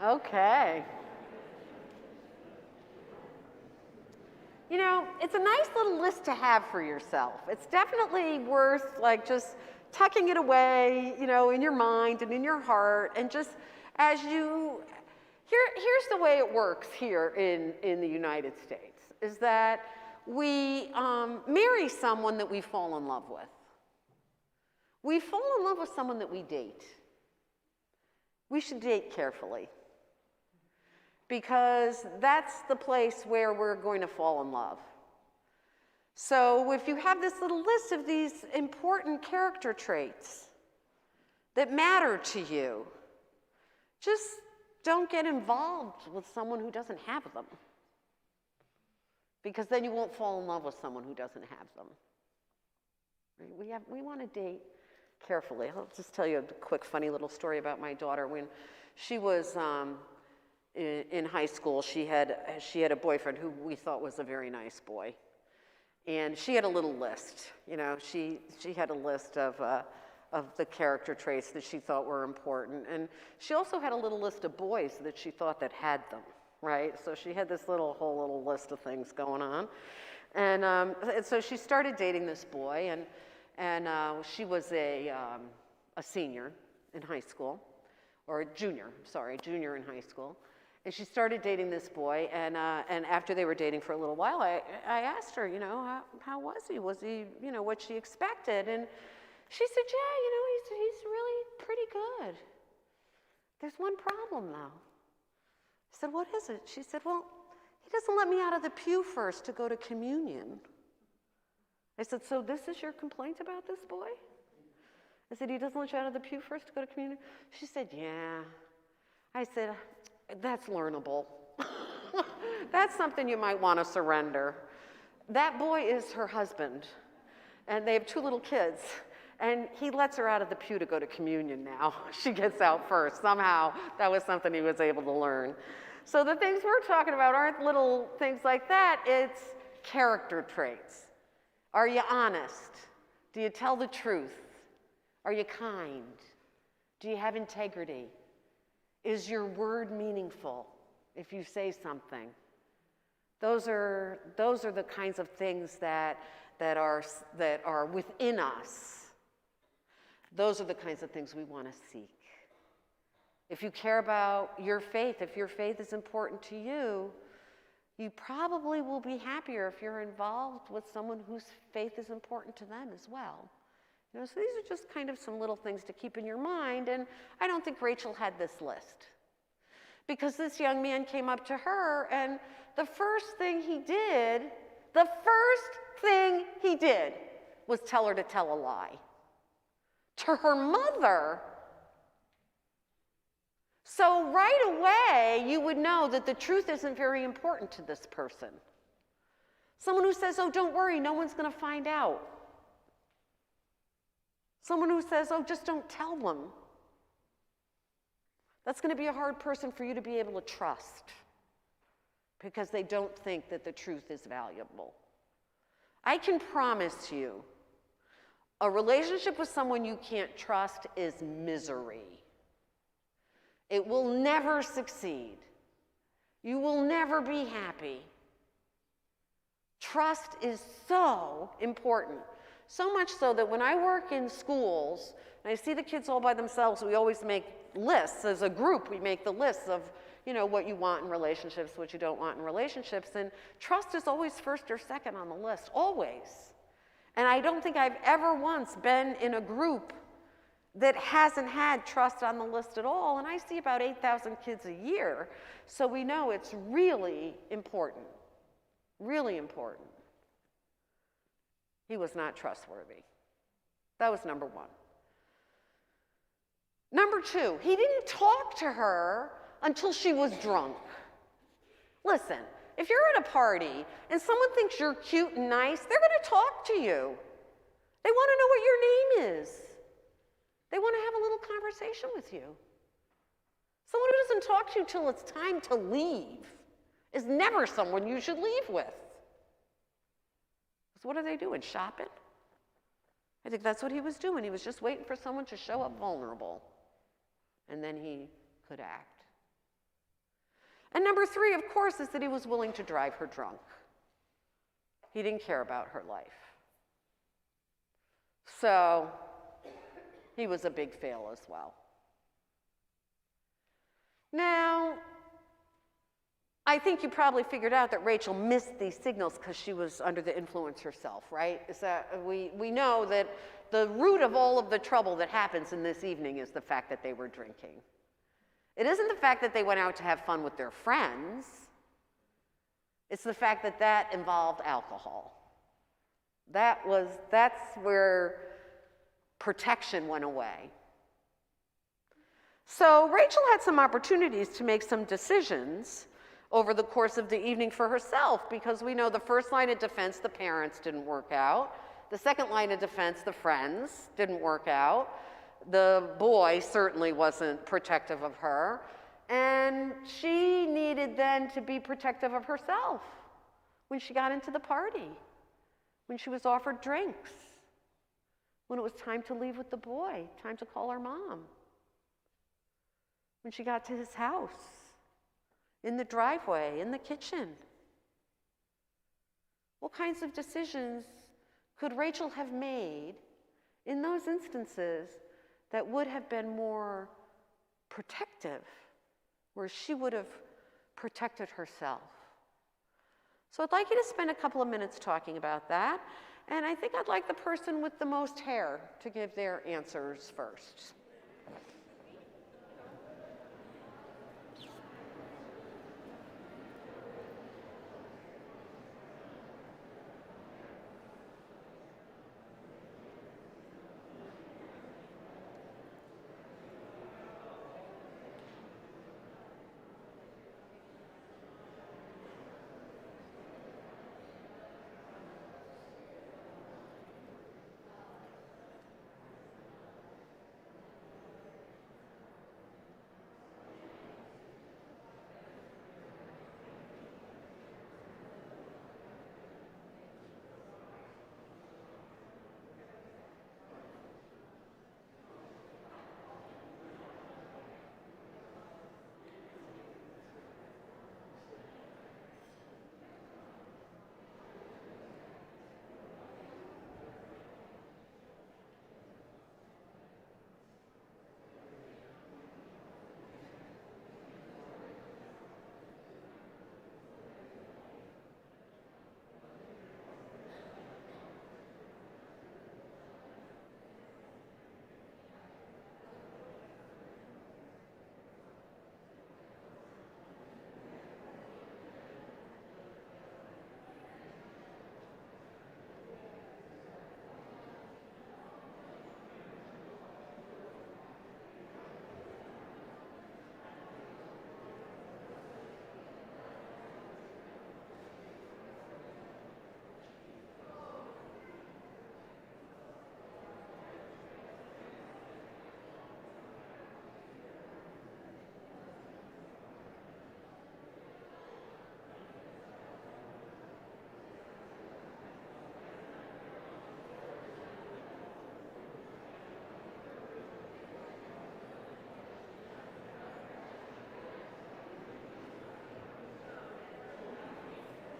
Okay. You know, it's a nice little list to have for yourself. It's definitely worth like just tucking it away, you know, in your mind and in your heart, and just as you, here's the way it works here in the United States, is that we marry someone that we fall in love with. We fall in love with someone that we date. We should date carefully, because that's the place where we're going to fall in love. So if you have this little list of these important character traits that matter to you, just don't get involved with someone who doesn't have them, because then you won't fall in love with someone who doesn't have them. We want to date carefully. I'll just tell you a quick funny little story about my daughter. When she was in high school, she had a boyfriend who we thought was a very nice boy, and she had a little list. You know, she had a list of the character traits that she thought were important, and she also had a little list of boys that she thought that had them. Right? So she had this whole little list of things going on, and so she started dating this boy, and she was a senior in high schoal, or a junior in high school. And she started dating this boy, and after they were dating for a little while, I asked her, you know, how was he? Was he, you know, what she expected? And she said, yeah, you know, he's really pretty good. There's one problem, though. I said, what is it? She said, well, he doesn't let me out of the pew first to go to communion. I said, so this is your complaint about this boy? I said, he doesn't let you out of the pew first to go to communion? She said, yeah. I said, that's learnable. That's something you might want to surrender. That boy is her husband, and they have 2 little kids, and he lets her out of the pew to go to communion now. She gets out first. Somehow, that was something he was able to learn. So the things we're talking about aren't little things like that. It's character traits. Are you honest? Do you tell the truth? Are you kind? Do you have integrity? Is your word meaningful if you say something? Those are the kinds of things that are within us. Those are the kinds of things we want to seek. If you care about your faith, if your faith is important to you, you probably will be happier if you're involved with someone whose faith is important to them as well. You know, so these are just kind of some little things to keep in your mind, and I don't think Rachel had this list. Because this young man came up to her, and the first thing he did was tell her to tell a lie. To her mother. So right away, you would know that the truth isn't very important to this person. Someone who says, oh, don't worry, no one's going to find out. Someone who says, oh, just don't tell them. That's going to be a hard person for you to be able to trust, because they don't think that the truth is valuable. I can promise you, a relationship with someone you can't trust is misery. It will never succeed. You will never be happy. Trust is so important. So much so that when I work in schools and I see the kids all by themselves, we always make lists. As a group, we make the lists of, you know, what you want in relationships, what you don't want in relationships. And trust is always first or second on the list, always. And I don't think I've ever once been in a group that hasn't had trust on the list at all. And I see about 8,000 kids a year. So we know it's really important. Really important. He was not trustworthy. That was number one. Number two, he didn't talk to her until she was drunk. Listen, if you're at a party and someone thinks you're cute and nice, they're going to talk to you. They want to know what your name is. They want to have a little conversation with you. Someone who doesn't talk to you till it's time to leave is never someone you should leave with. So what are they doing, shopping? I think that's what he was doing. He was just waiting for someone to show up vulnerable, and then he could act. And number three, of course, is that he was willing to drive her drunk. He didn't care about her life. So he was a big fail as well. Now, I think you probably figured out that Rachel missed these signals because she was under the influence herself, right? Is that we know that the root of all of the trouble that happens in this evening is the fact that they were drinking. It isn't the fact that they went out to have fun with their friends. It's the fact that that involved alcohol. That's where protection went away. So Rachel had some opportunities to make some decisions over the course of the evening for herself, because we know the first line of defense, the parents, didn't work out. The second line of defense, the friends, didn't work out. The boy certainly wasn't protective of her. And she needed then to be protective of herself when she got into the party, when she was offered drinks, when it was time to leave with the boy, time to call her mom, when she got to his house, in the driveway, in the kitchen. What kinds of decisions could Rachel have made in those instances that would have been more protective, where she would have protected herself? So I'd like you to spend a couple of minutes talking about that, and I think I'd like the person with the most hair to give their answers first.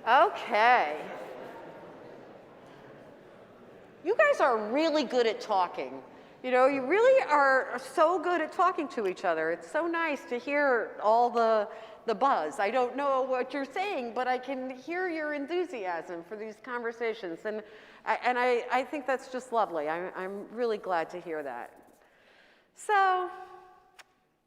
Okay. You guys are really good at talking. You know, you really are so good at talking to each other. It's so nice to hear all the buzz. I don't know what you're saying, but I can hear your enthusiasm for these conversations. And I think that's just lovely. I'm really glad to hear that. So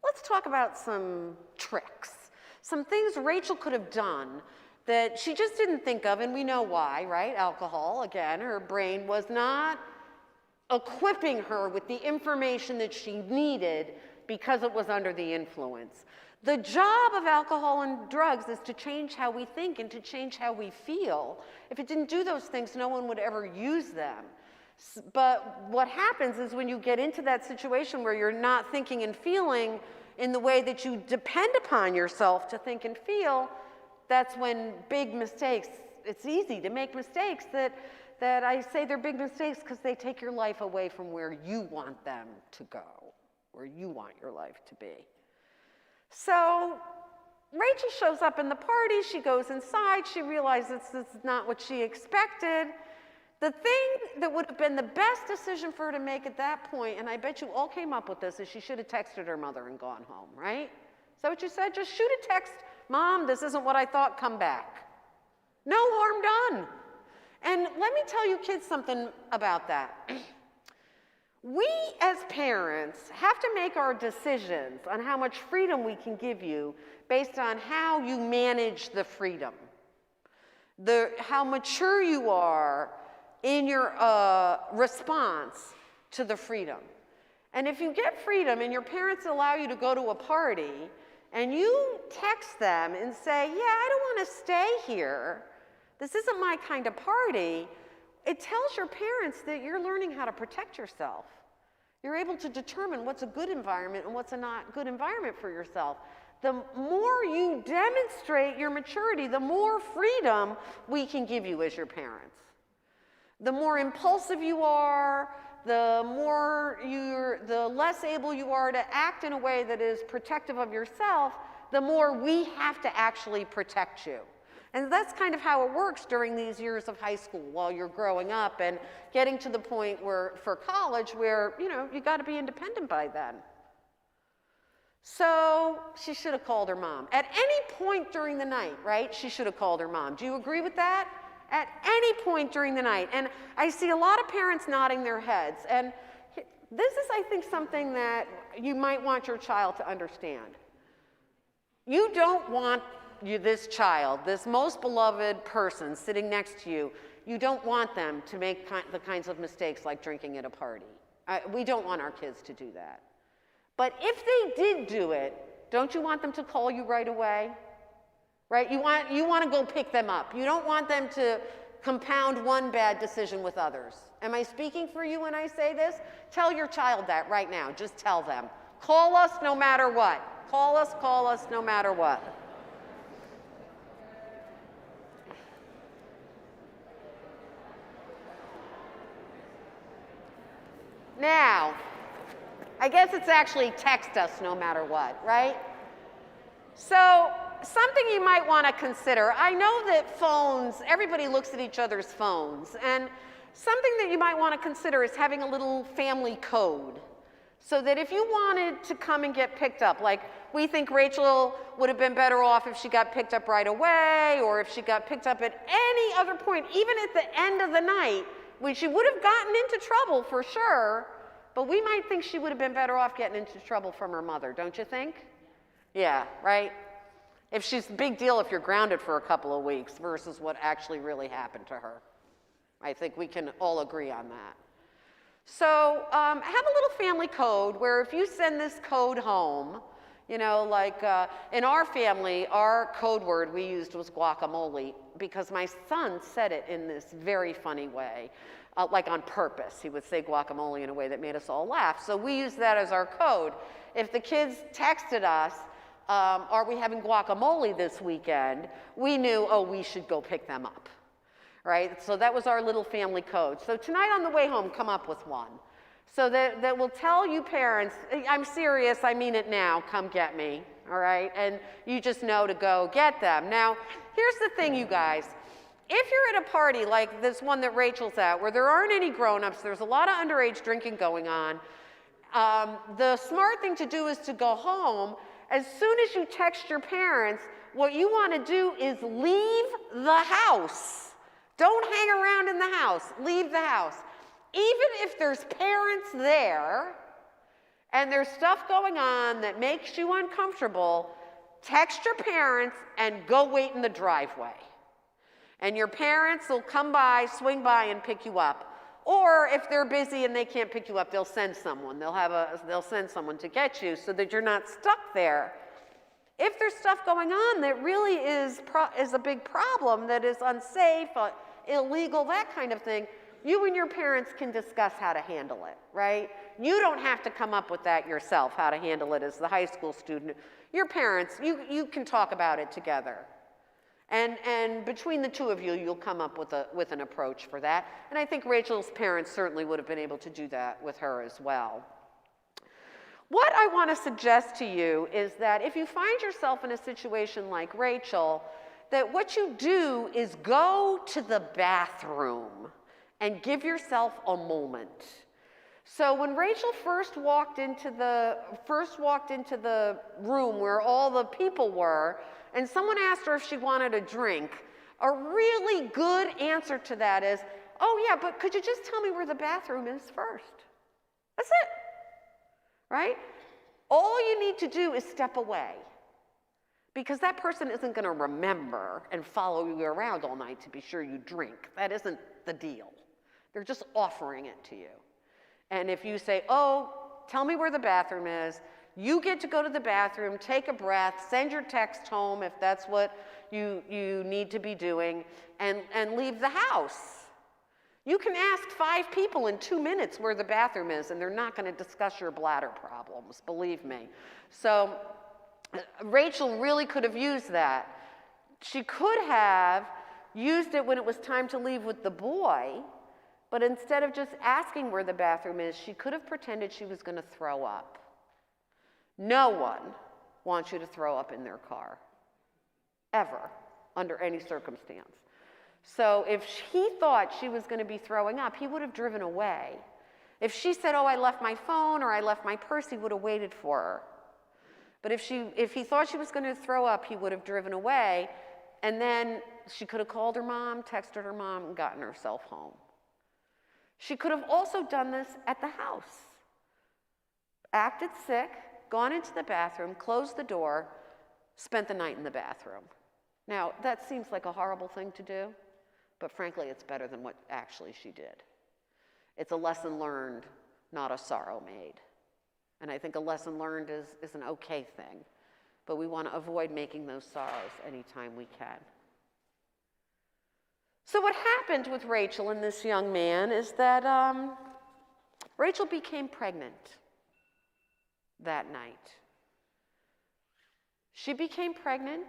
let's talk about some tricks, some things Rachel could have done that she just didn't think of, and we know why, right? Alcohol, again, her brain was not equipping her with the information that she needed because it was under the influence. The job of alcohol and drugs is to change how we think and to change how we feel. If it didn't do those things, no one would ever use them. But what happens is when you get into that situation where you're not thinking and feeling in the way that you depend upon yourself to think and feel, that's when big mistakes, it's easy to make mistakes that I say they're big mistakes because they take your life away from where you want them to go, where you want your life to be. So Rachel shows up in the party, she goes inside, she realizes this is not what she expected. The thing that would have been the best decision for her to make at that point, and I bet you all came up with this, is she should have texted her mother and gone home, right? Is that what you said? Just shoot a text, Mom, this isn't what I thought, come back. No harm done. And let me tell you kids something about that. We as parents have to make our decisions on how much freedom we can give you based on how you manage the freedom, how mature you are in your response to the freedom. And if you get freedom and your parents allow you to go to a party and you text them and say, yeah, I don't want to stay here, this isn't my kind of party, it tells your parents that you're learning how to protect yourself. You're able to determine what's a good environment and what's a not good environment for yourself. The more you demonstrate your maturity, the more freedom we can give you as your parents. The more impulsive you are, the less able you are to act in a way that is protective of yourself, the more we have to actually protect you. And that's kind of how it works during these years of high school while you're growing up and getting to the point where, for college, where, you got to be independent by then. So she should have called her mom. At any point during the night, right, she should have called her mom. Do you agree with that? At any point during the night. And I see a lot of parents nodding their heads. And this is, I think, something that you might want your child to understand. You don't want this child, this most beloved person sitting next to you, you don't want them to make the kinds of mistakes like drinking at a party. We don't want our kids to do that. But if they did do it, don't you want them to call you right away? Right? You want to go pick them up. You don't want them to compound one bad decision with others. Am I speaking for you when I say this? Tell your child that right now. Just tell them. Call us no matter what. Call us no matter what. Now, I guess it's actually text us no matter what, right? So, something you might want to consider. I know that phones, everybody looks at each other's phones, and something that you might want to consider is having a little family code. So that if you wanted to come and get picked up, like we think Rachel would have been better off if she got picked up right away, or if she got picked up at any other point, even at the end of the night, when she would have gotten into trouble for sure, but we might think she would have been better off getting into trouble from her mother, don't you think? Yeah, right? If she's a big deal if you're grounded for a couple of weeks versus what actually really happened to her. I think we can all agree on that. So have a little family code where if you send this code home, like in our family, our code word we used was guacamole because my son said it in this very funny way, like on purpose. He would say guacamole in a way that made us all laugh. So we used that as our code. If the kids texted us, are we having guacamole this weekend? We knew, we should go pick them up, right? So that was our little family code. So tonight on the way home, come up with one. So that will tell you parents, I'm serious, I mean it now, come get me, all right? And you just know to go get them. Now, here's the thing, you guys. If you're at a party like this one that Rachel's at, where there aren't any grown-ups, there's a lot of underage drinking going on, the smart thing to do is to go home. As soon as you text your parents, what you want to do is leave the house. Don't hang around in the house. Leave the house. Even if there's parents there and there's stuff going on that makes you uncomfortable, text your parents and go wait in the driveway. And your parents will come by, swing by, and pick you up. Or if they're busy and they can't pick you up, they'll send someone. They'll send someone to get you so that you're not stuck there. If there's stuff going on that really is a big problem, that is unsafe, illegal, that kind of thing, you and your parents can discuss how to handle it, right? You don't have to come up with that yourself, how to handle it as the high school student. Your parents, you can talk about it together. And between the two of you, you'll come up with an approach for that. And I think Rachel's parents certainly would have been able to do that with her as well. What I want to suggest to you is that if you find yourself in a situation like Rachel, that what you do is go to the bathroom and give yourself a moment. So when Rachel first walked into the room where all the people were, and someone asked her if she wanted a drink, a really good answer to that is, oh yeah, but could you just tell me where the bathroom is first? That's it, right? All you need to do is step away, because that person isn't going to remember and follow you around all night to be sure you drink. That isn't the deal. They're just offering it to you. And if you say, oh, tell me where the bathroom is, you get to go to the bathroom, take a breath, send your text home if that's what you need to be doing, and leave the house. You can ask 5 people in 2 minutes where the bathroom is, and they're not going to discuss your bladder problems, believe me. So Rachel really could have used that. She could have used it when it was time to leave with the boy, but instead of just asking where the bathroom is, she could have pretended she was going to throw up. No one wants you to throw up in their car, ever, under any circumstance. So if he thought she was going to be throwing up, he would have driven away. If she said, oh, I left my phone or I left my purse, he would have waited for her. But if he thought she was going to throw up, he would have driven away, and then she could have called her mom, texted her mom, and gotten herself home. She could have also done this at the house. Acted sick, gone into the bathroom, closed the door, spent the night in the bathroom. Now, that seems like a horrible thing to do, but frankly, it's better than what actually she did. It's a lesson learned, not a sorrow made. And I think a lesson learned is an okay thing, but we want to avoid making those sorrows anytime we can. So what happened with Rachel and this young man is that Rachel became pregnant that night. She became pregnant,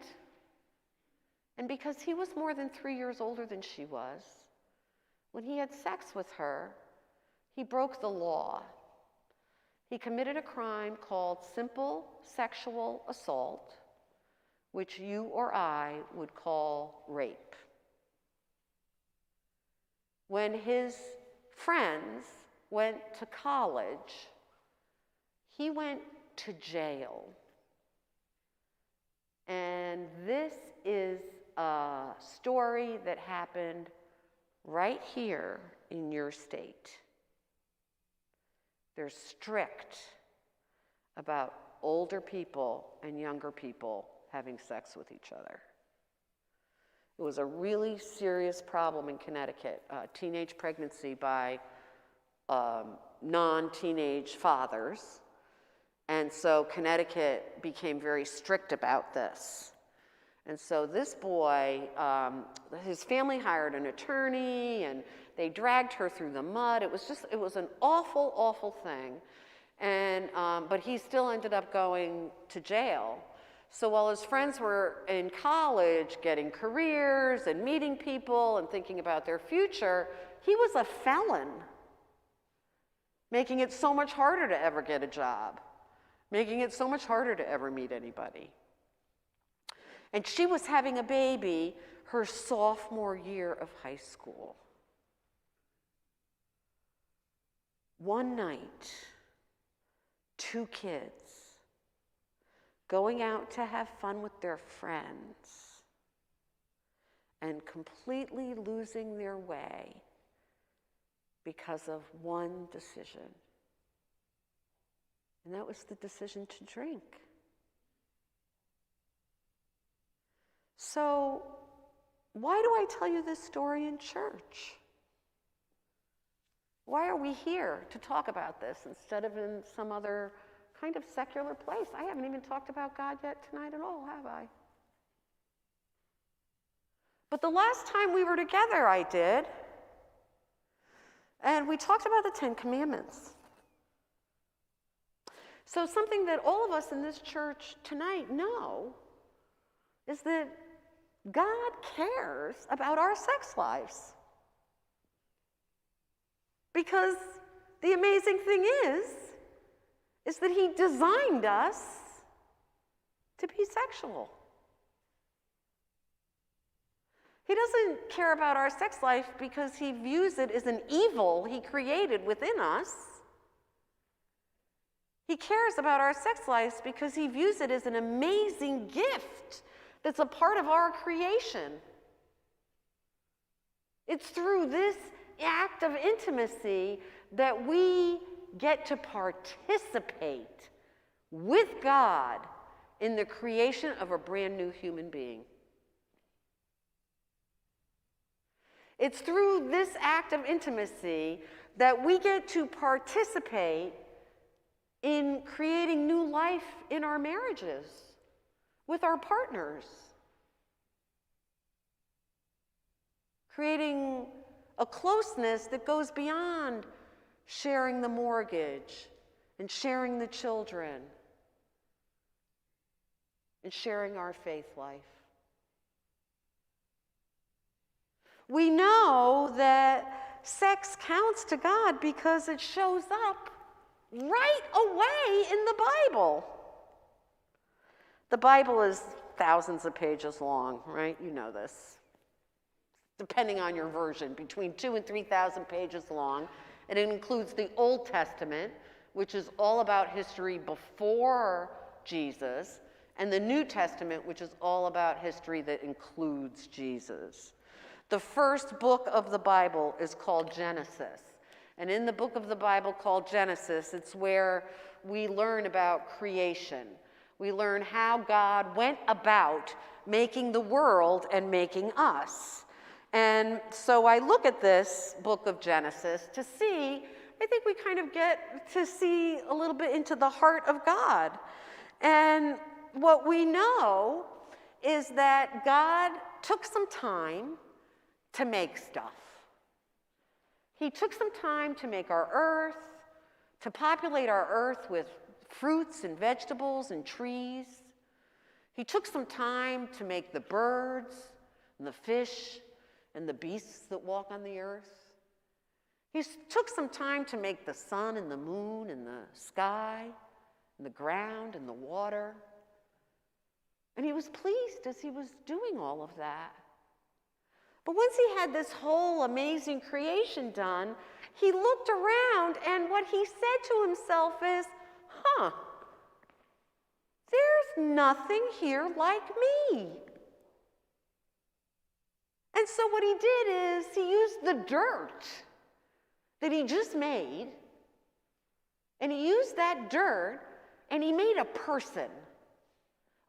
and because he was more than 3 years older than she was, when he had sex with her, he broke the law. He committed a crime called simple sexual assault, which you or I would call rape. When his friends went to college, he went to jail. And this is a story that happened right here in your state. They're strict about older people and younger people having sex with each other. It was a really serious problem in Connecticut, teenage pregnancy by non-teenage fathers. And so Connecticut became very strict about this. And so this boy, his family hired an attorney, and they dragged her through the mud. It was an awful, awful thing. And, but he still ended up going to jail. So while his friends were in college getting careers and meeting people and thinking about their future, he was a felon, making it so much harder to ever get a job, making it so much harder to ever meet anybody. And she was having a baby her sophomore year of high school. One night, 2 kids going out to have fun with their friends and completely losing their way because of one decision. And that was the decision to drink. So, why do I tell you this story in church? Why are we here to talk about this instead of in some other kind of secular place? I haven't even talked about God yet tonight at all, have I? But the last time we were together, I did. And we talked about the 10 Commandments. So something that all of us in this church tonight know is that God cares about our sex lives. Because the amazing thing is is that he designed us to be sexual. He doesn't care about our sex life because he views it as an evil he created within us. He cares about our sex lives because he views it as an amazing gift that's a part of our creation. It's through this act of intimacy that we get to participate with God in the creation of a brand new human being. It's through this act of intimacy that we get to participate in creating new life in our marriages, with our partners, creating a closeness that goes beyond sharing the mortgage and sharing the children and sharing our faith life. We know that sex counts to God because it shows up right away in the Bible. The Bible is thousands of pages long, right? You know this. Depending on your version, between 2,000 and 3,000 pages long. And it includes the Old Testament, which is all about history before Jesus, and the New Testament, which is all about history that includes Jesus. The first book of the Bible is called Genesis. And in the book of the Bible called Genesis, it's where we learn about creation. We learn how God went about making the world and making us. And so I look at this book of Genesis to see, I think we kind of get to see a little bit into the heart of God. And what we know is that God took some time to make stuff. He took some time to make our earth, to populate our earth with fruits and vegetables and trees. He took some time to make the birds and the fish and the beasts that walk on the earth. He took some time to make the sun and the moon and the sky and the ground and the water. And he was pleased as he was doing all of that. But once he had this whole amazing creation done, he looked around and what he said to himself is, there's nothing here like me. And so what he did is he used the dirt that he just made, and he used that dirt and he made a person,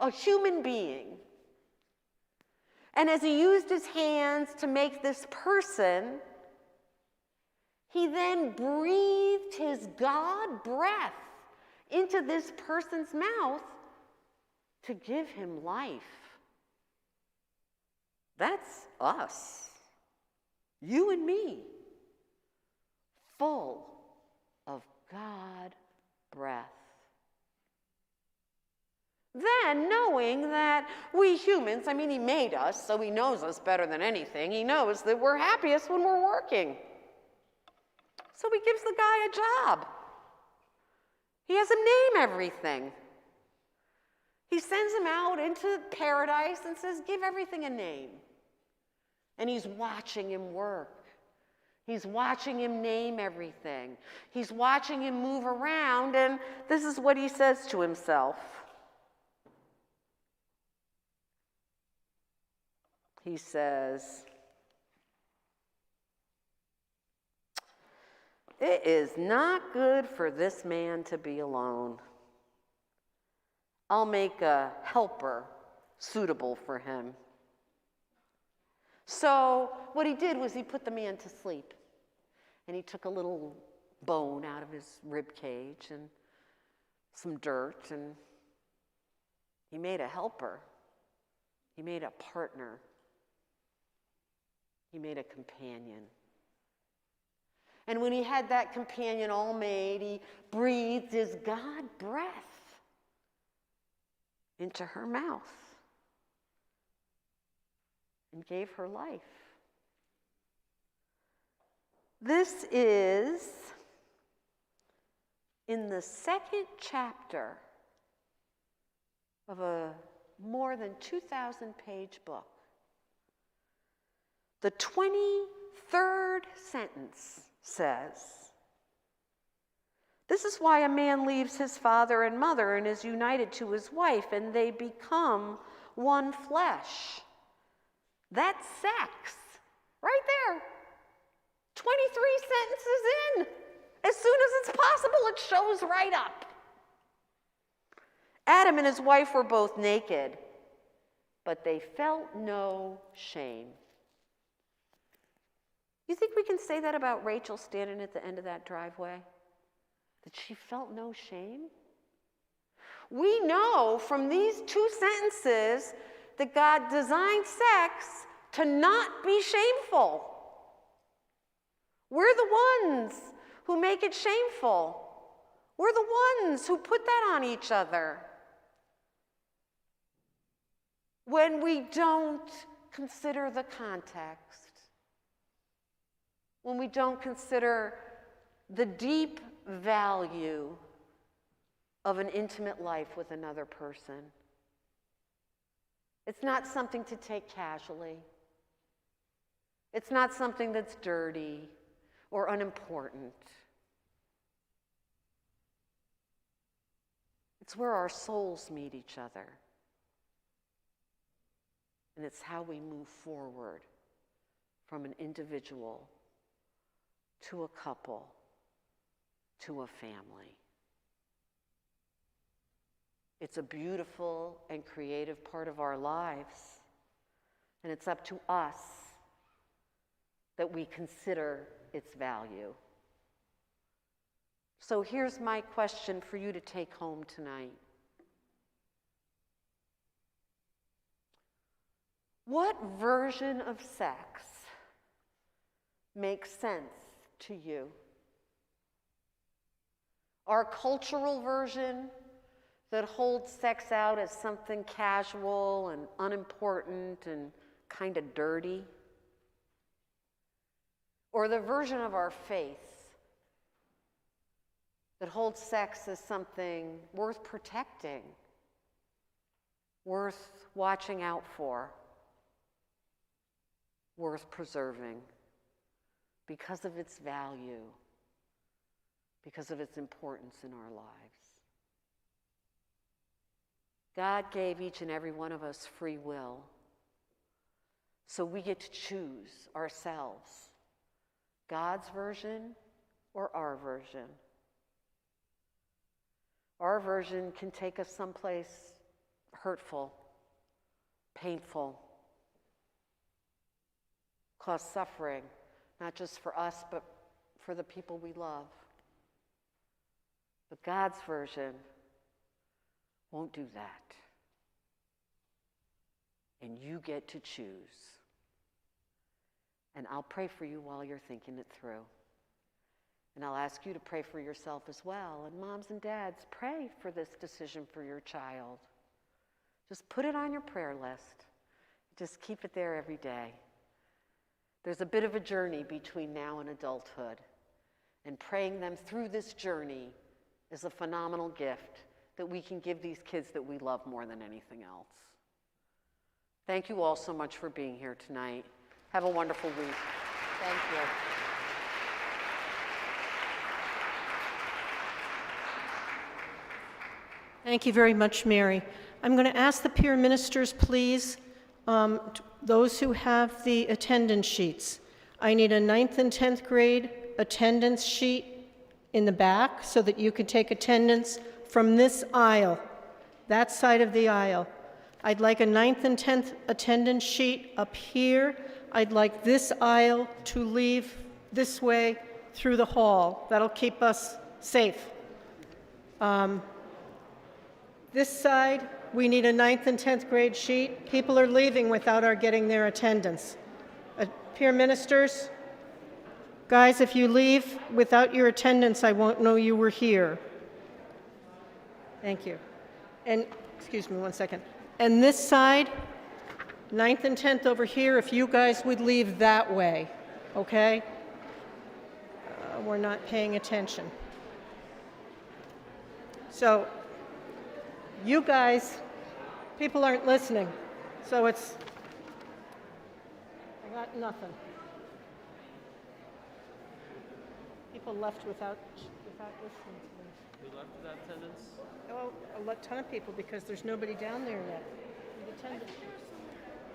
a human being. And as he used his hands to make this person, he then breathed his God breath into this person's mouth to give him life. That's us, you and me, full of God breath. Then, knowing that we humans, he made us, so he knows us better than anything. He knows that we're happiest when we're working. So he gives the guy a job. He has him name everything. He sends him out into paradise and says, give everything a name. And he's watching him work. He's watching him name everything. He's watching him move around, and this is what he says to himself. He says, it is not good for this man to be alone. I'll make a helper suitable for him. So what he did was he put the man to sleep. And he took a little bone out of his rib cage and some dirt, and he made a helper. He made a partner. He made a companion. And when he had that companion all made, he breathed his God breath into her mouth and gave her life. This is in the second chapter of a more than 2,000-page book, the 23rd sentence says, "This is why a man leaves his father and mother and is united to his wife, and they become one flesh." That's sex, right there. 23 sentences in. As soon as it's possible, it shows right up. Adam and his wife were both naked, but they felt no shame. You think we can say that about Rachel standing at the end of that driveway? That she felt no shame? We know from these two sentences that God designed sex to not be shameful. We're the ones who make it shameful. We're the ones who put that on each other. When we don't consider the context, when we don't consider the deep value of an intimate life with another person. It's not something to take casually. It's not something that's dirty or unimportant. It's where our souls meet each other. And it's how we move forward from an individual to a couple to a family. It's a beautiful and creative part of our lives, and it's up to us that we consider its value. So here's my question for you to take home tonight. What version of sex makes sense to you? Our cultural version that holds sex out as something casual and unimportant and kind of dirty? Or the version of our faith that holds sex as something worth protecting, worth watching out for, worth preserving because of its value, because of its importance in our lives? God gave each and every one of us free will, so we get to choose ourselves, God's version or our version. Our version can take us someplace hurtful, painful, cause suffering, not just for us, but for the people we love. But God's version won't do that. And you get to choose. And I'll pray for you while you're thinking it through. And I'll ask you to pray for yourself as well. And moms and dads, pray for this decision for your child. Just put it on your prayer list. Just keep it there every day. There's a bit of a journey between now and adulthood. And praying them through this journey is a phenomenal gift that we can give these kids that we love more than anything else. Thank you all so much for being here tonight. Have a wonderful week. Thank you. Thank you very much, Mary. I'm going to ask the peer ministers, please, those who have the attendance sheets. I need a 9th and 10th grade attendance sheet in the back so that you can take attendance from this aisle, that side of the aisle. I'd like a 9th and 10th attendance sheet up here. I'd like this aisle to leave this way through the hall. That'll keep us safe. This side, we need a 9th and 10th grade sheet. People are leaving without our getting their attendance. Peer ministers, guys, if you leave without your attendance, I won't know you were here. Thank you. And, excuse me one second. And this side, 9th and 10th over here, if you guys would leave that way, okay? We're not paying attention. So you guys, people aren't listening. So it's, I got nothing. People left without listening to them. Who left without attendance? Oh, a ton of people because there's nobody down there yet. with attendance.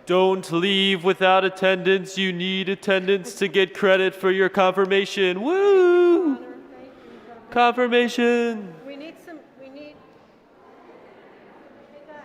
Don't leave without attendance. You need attendance to get credit for your confirmation. Woo! Confirmation. We need some, we need. Hey, guys.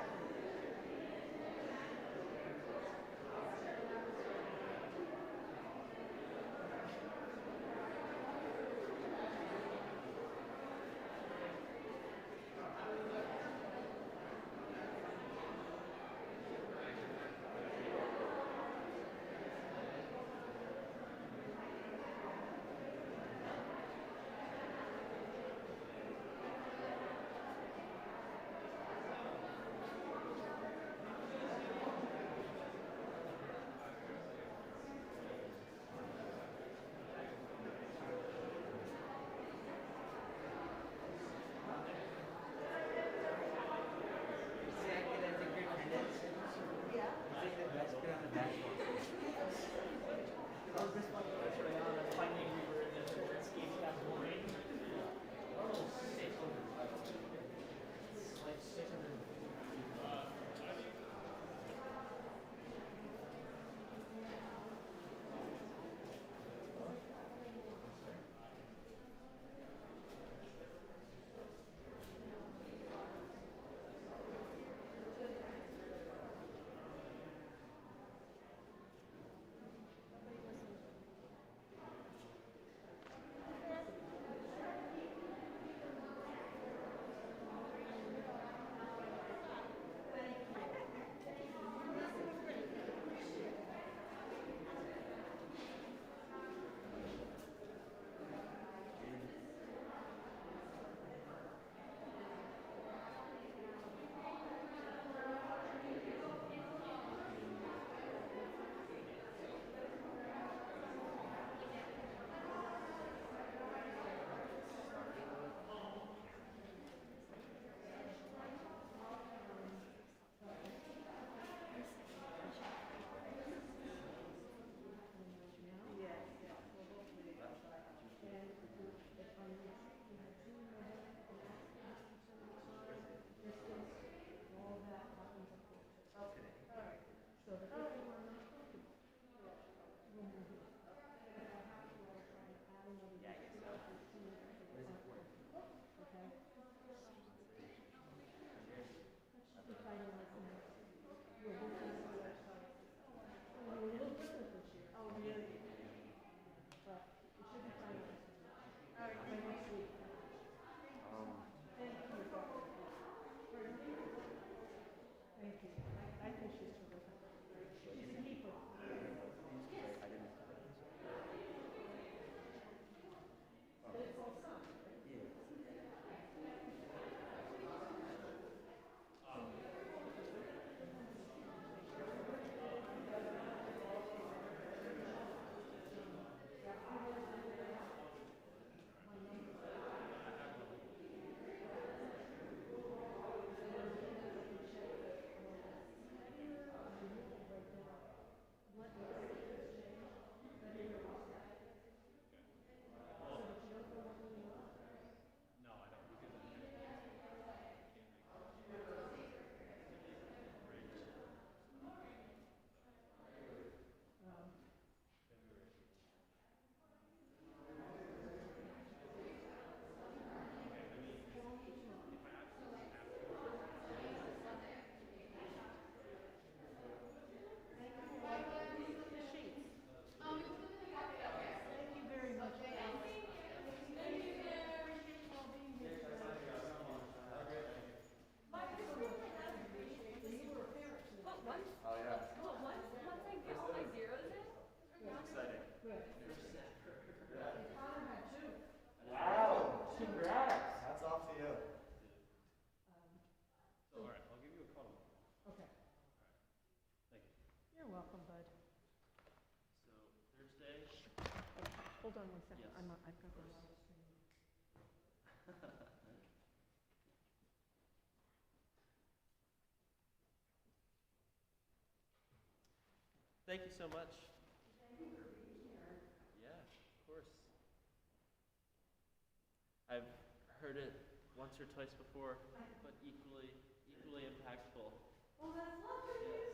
Hold on one second. I've got those. Thank you so much. Thank you for being here. Yeah, of course. I've heard it once or twice before, but equally impactful. Well, that's lovely.